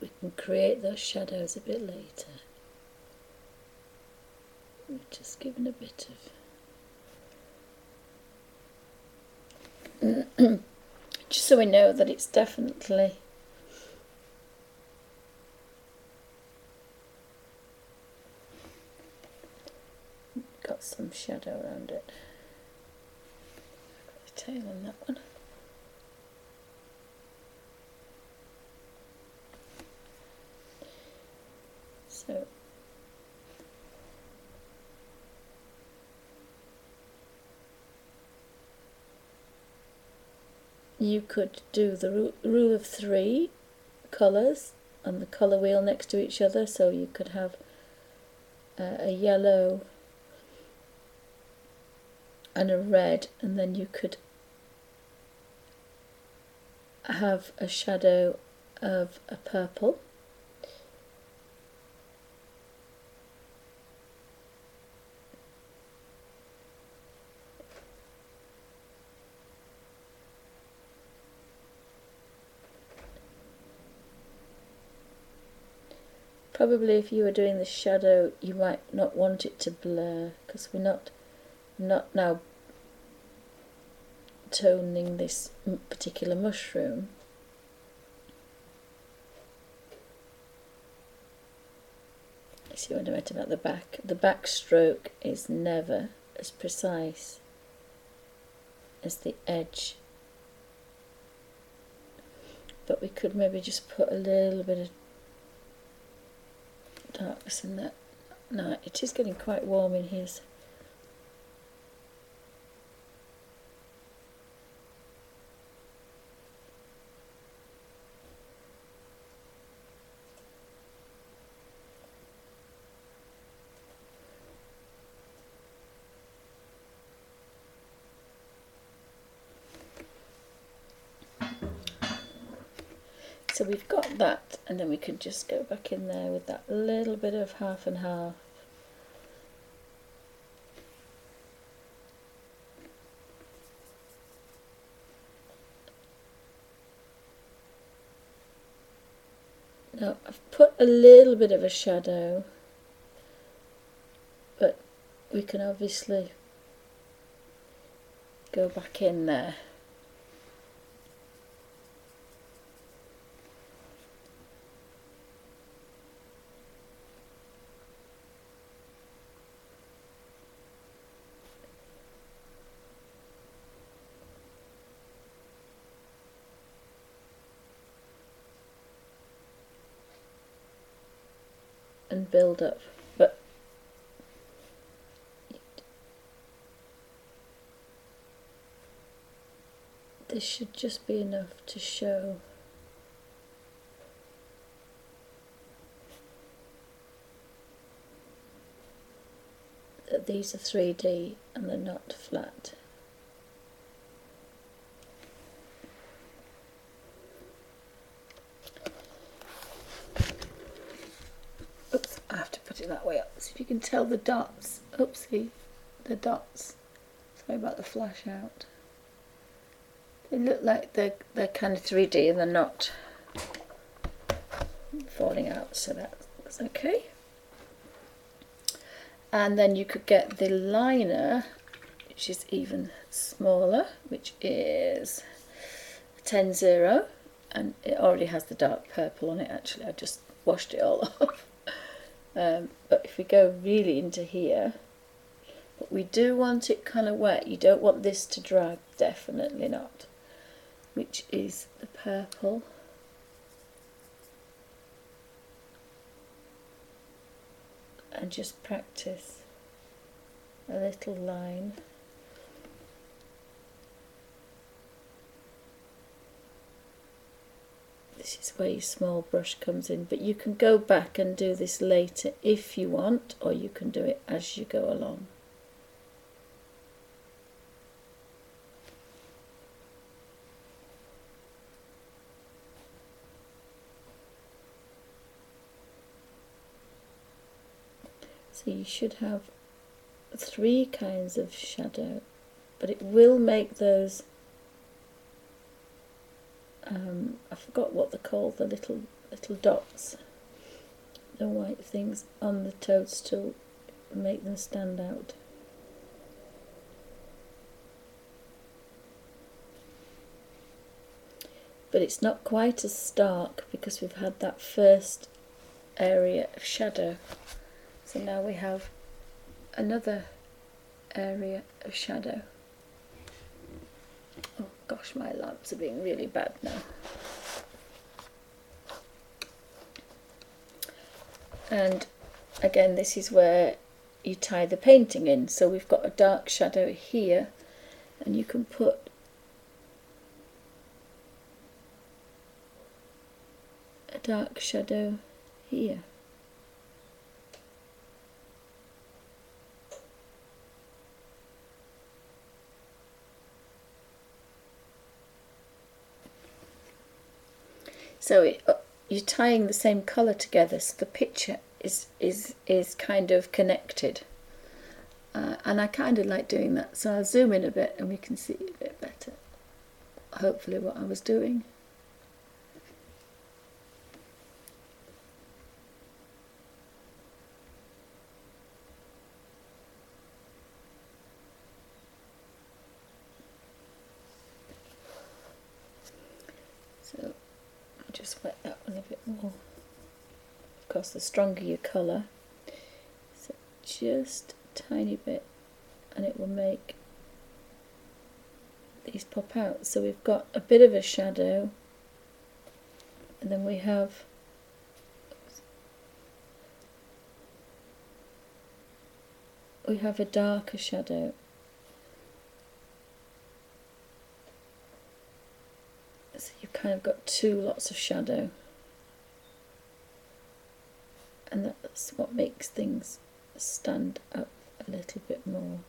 We can create those shadows a bit later. We're just giving a bit of just so we know that it's definitely got some shadow around it. Got the tail on that one. So you could do the rule of 3 colours on the colour wheel next to each other, so you could have a yellow and a red, and then you could have a shadow of a purple. Probably if you were doing the shadow, you might not want it to blur, because we're not now toning this particular mushroom. You see what I meant about the back? The back stroke is never as precise as the edge. But we could maybe just put a little bit of darkness in that. No, it is getting quite warm in here. So So we've got that, and then we can just go back in there with that little bit of half and half. Now I've put a little bit of a shadow, but we can obviously go back in there. And build up, but this should just be enough to show that these are 3D and they're not flat. Oops, I have to put it that way up. So if you can tell the dots, oopsie, the dots, sorry about the flash out. They look like they're kind of 3D and they're not falling out, so that's okay. And then you could get the liner, which is even smaller, which is 10-0, and it already has the dark purple on it. Actually, I just washed it all off. But if we go really into here, but we do want it kind of wet. You don't want this to drag, definitely not. Which is the purple. And just practice a little line. This is where your small brush comes in, but you can go back and do this later if you want, or you can do it as you go along. So you should have 3 kinds of shadow, but it will make those, I forgot what they're called, the little dots, the white things on the toadstool, make them stand out. But it's not quite as stark because we've had that first area of shadow. So now we have another area of shadow. Oh gosh, my lamps are being really bad now. And again, this is where you tie the painting in. So we've got a dark shadow here, and you can put a dark shadow here. So you're tying the same colour together, so the picture is kind of connected. And I kind of like doing that, so I'll zoom in a bit and we can see a bit better, hopefully, what I was doing. just wet that one a bit more. Of course, the stronger your colour, so just a tiny bit, and it will make these pop out. So we've got a bit of a shadow, and then we have a darker shadow. So you've kind of got two lots of shadow, and that's what makes things stand up a little bit more.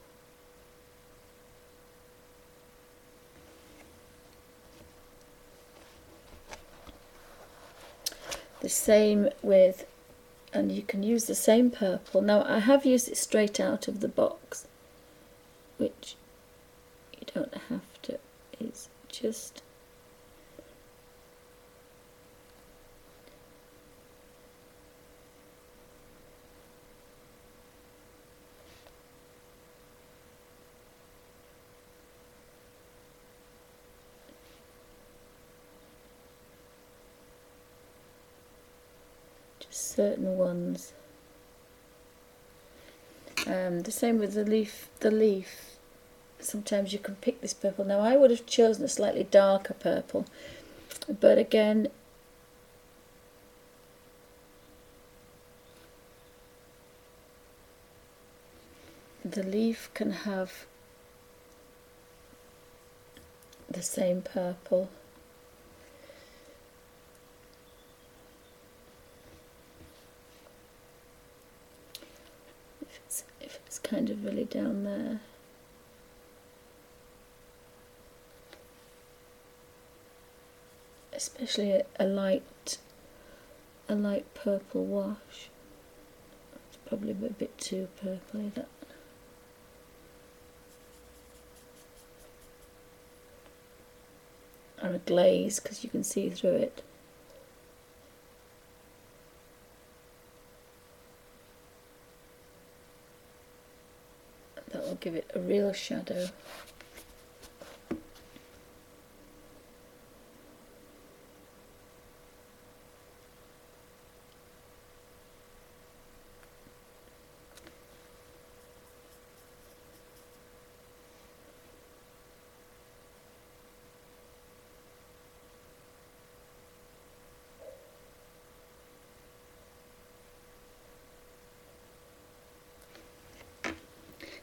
The same with, and you can use the same purple. Now I have used it straight out of the box, which you don't have to. It's just certain ones. The same with the leaf. The leaf, sometimes you can pick this purple. Now I would have chosen a slightly darker purple, but again, the leaf can have the same purple. If it's kind of really down there. Especially a light purple wash. It's probably a bit too purpley, that. Or a glaze, because you can see through it. That will give it a real shadow.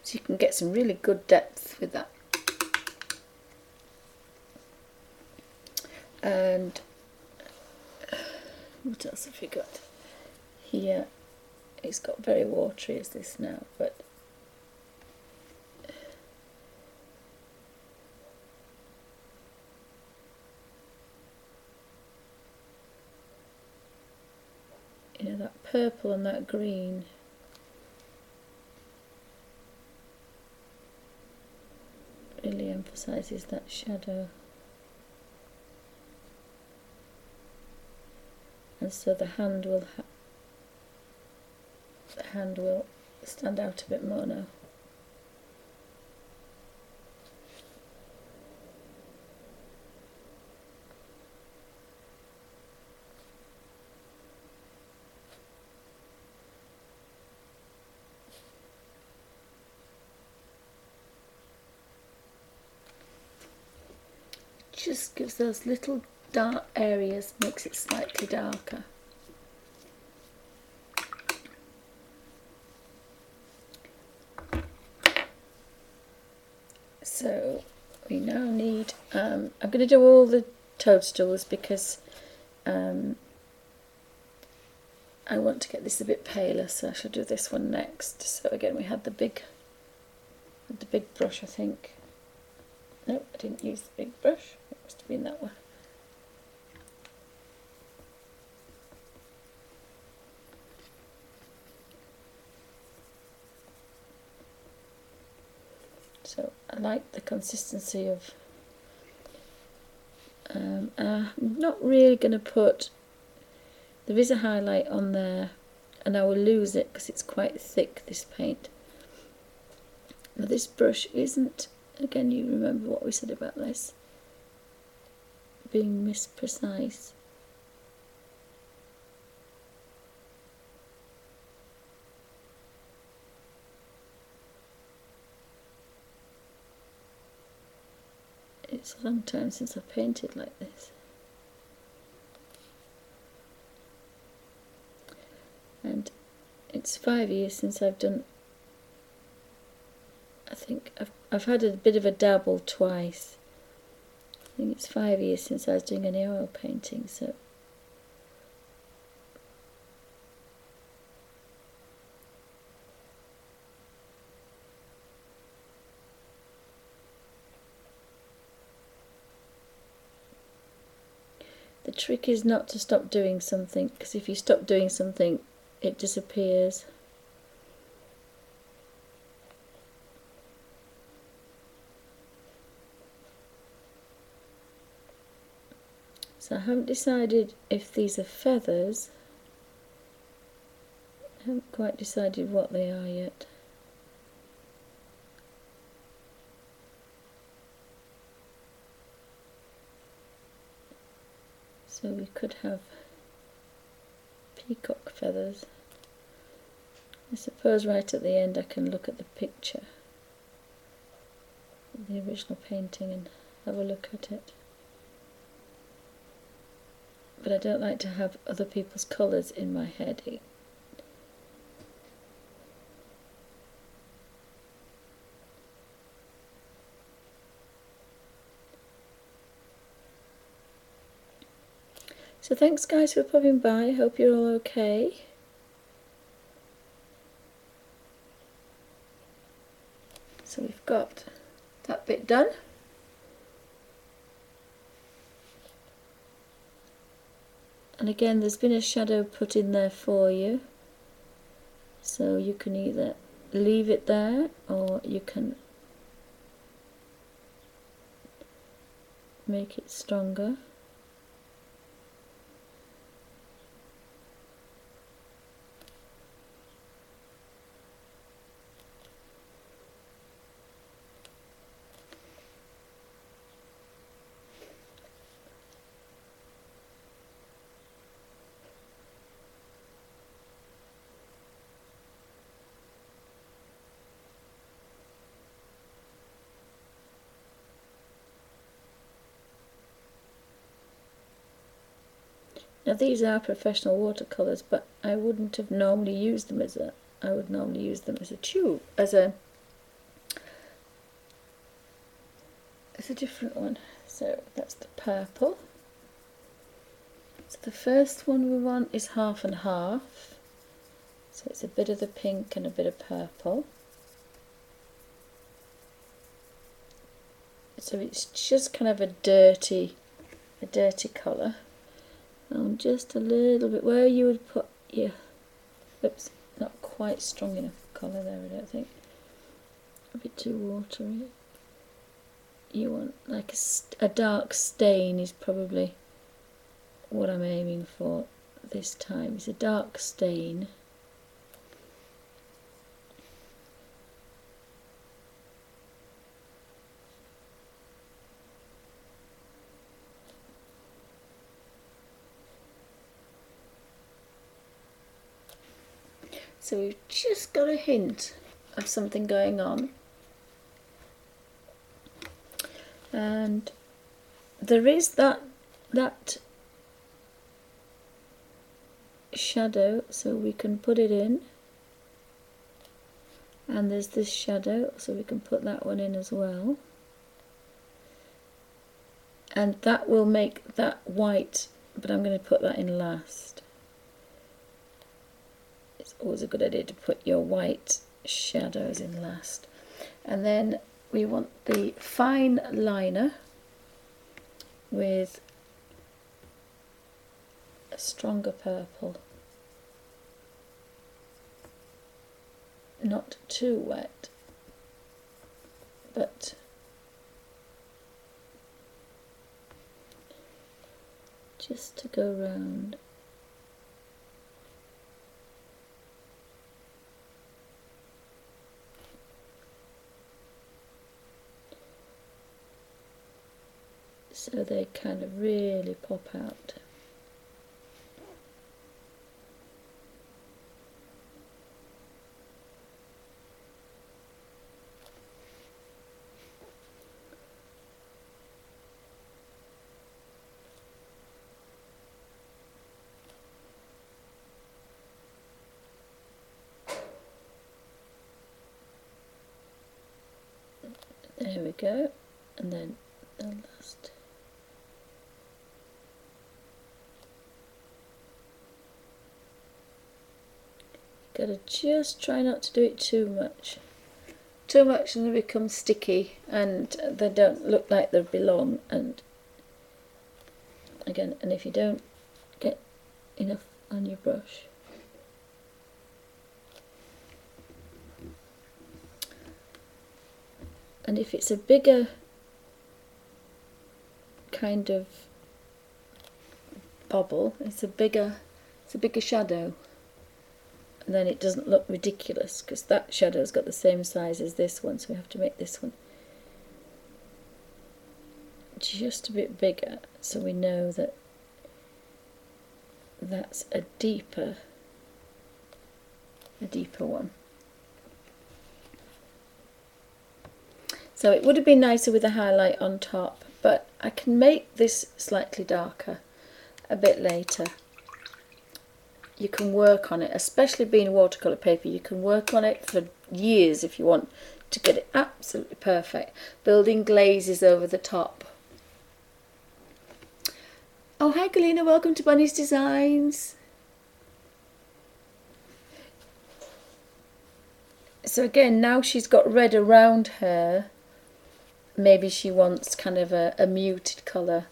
So you can get some really good depth with that. And what else have we got? Here it's got very watery as this now, but you know, that purple and that green really emphasises that shadow, and so the hand will stand out a bit more now. Just gives those little dark areas, makes it slightly darker. So we now need, I'm going to do all the toadstools because I want to get this a bit paler, so I shall do this one next. So again, we had the big brush, I think. No, I didn't use the big brush. It must have been that one. So I like the consistency of, I'm not really going to put, there is a highlight on there and I will lose it because it's quite thick, this paint. Now this brush isn't, again you remember what we said about this being misprecise. It's a long time since I've painted like this. And it's 5 years since I've done, I think I've had a bit of a dabble twice. I think it's 5 years since I was doing any oil painting, so the trick is not to stop doing something, because if you stop doing something, it disappears. So I haven't decided if these are feathers. I haven't quite decided what they are yet. So we could have peacock feathers. I suppose right at the end I can look at the picture of the original painting and have a look at it. But I don't like to have other people's colours in my head. So thanks guys for popping by, hope you're all okay. So we've got that bit done. And again, there's been a shadow put in there for you. So you can either leave it there or you can make it stronger. Now these are professional watercolours, but I wouldn't have normally used them as I would normally use them as a tube, as a different one. So that's the purple. So the first one we want is half and half. So it's a bit of the pink and a bit of purple. So it's just kind of a dirty colour. Just a little bit where you would put your, oops, not quite strong enough colour there, I don't think. A bit too watery. You want like a dark stain is probably what I'm aiming for this time. It's a dark stain. So we've just got a hint of something going on. And there is that shadow, so we can put it in. And there's this shadow, so we can put that one in as well. And that will make that white, but I'm going to put that in last. It's always a good idea to put your white shadows in last. And then we want the fine liner with a stronger purple. Not too wet, but just to go round. So they kind of really pop out. There we go. And then the last. Gotta just try not to do it too much. Too much and they become sticky and they don't look like they belong. And again, and if you don't get enough on your brush, and if it's a bigger kind of bobble, it's a bigger shadow, and then it doesn't look ridiculous because that shadow's got the same size as this one, so we have to make this one just a bit bigger so we know that that's a deeper one. So it would have been nicer with a highlight on top, but I can make this slightly darker a bit later. You can work on it, especially being watercolour paper, you can work on it for years if you want to get it absolutely perfect. Building glazes over the top. Oh, hi Galina, welcome to Bunny's Designs. So again, now she's got red around her, maybe she wants kind of a muted colour.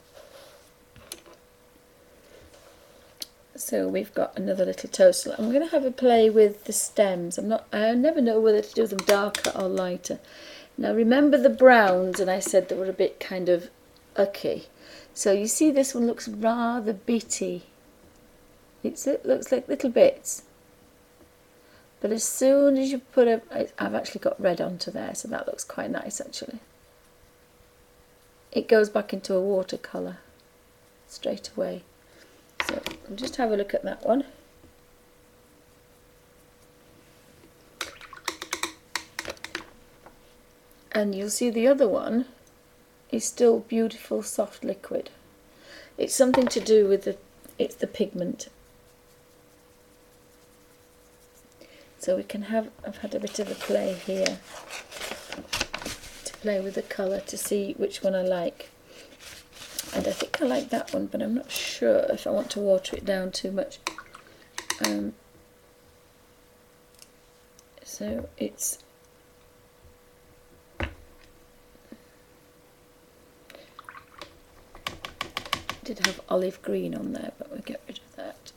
So we've got another little toast. I'm going to have a play with the stems. I never know whether to do them darker or lighter. Now remember the browns, and I said they were a bit kind of ucky. So you see this one looks rather bitty. It looks like little bits. But as soon as you put I've actually got red onto there, so that looks quite nice actually. It goes back into a watercolour straight away. So I'll just have a look at that one. And you'll see the other one is still beautiful soft liquid. It's something to do with it's the pigment. So we can I've had a bit of a play here to play with the colour to see which one I like. And I think I like that one, but I'm not sure if I want to water it down too much. So it's did have olive green on there, but we'll get rid of that.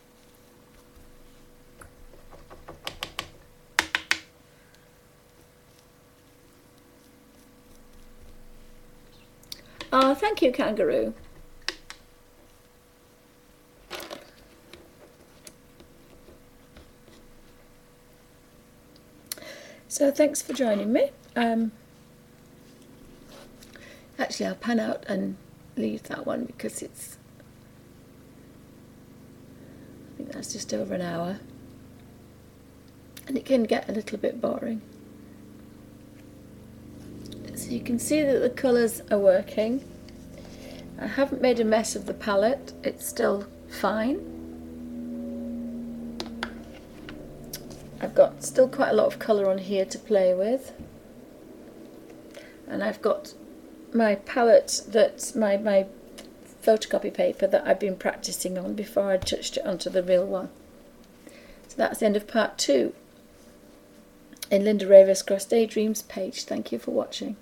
Oh, thank you, Kangaroo. So thanks for joining me. Actually, I'll pan out and leave that one because I think that's just over an hour. And it can get a little bit boring. So you can see that the colours are working. I haven't made a mess of the palette, it's still fine. I've got still quite a lot of colour on here to play with. And I've got my palette, my photocopy paper that I've been practicing on before I touched it onto the real one. So that's the end of part 2 in Linda Ravenscroft Daydreams page. Thank you for watching.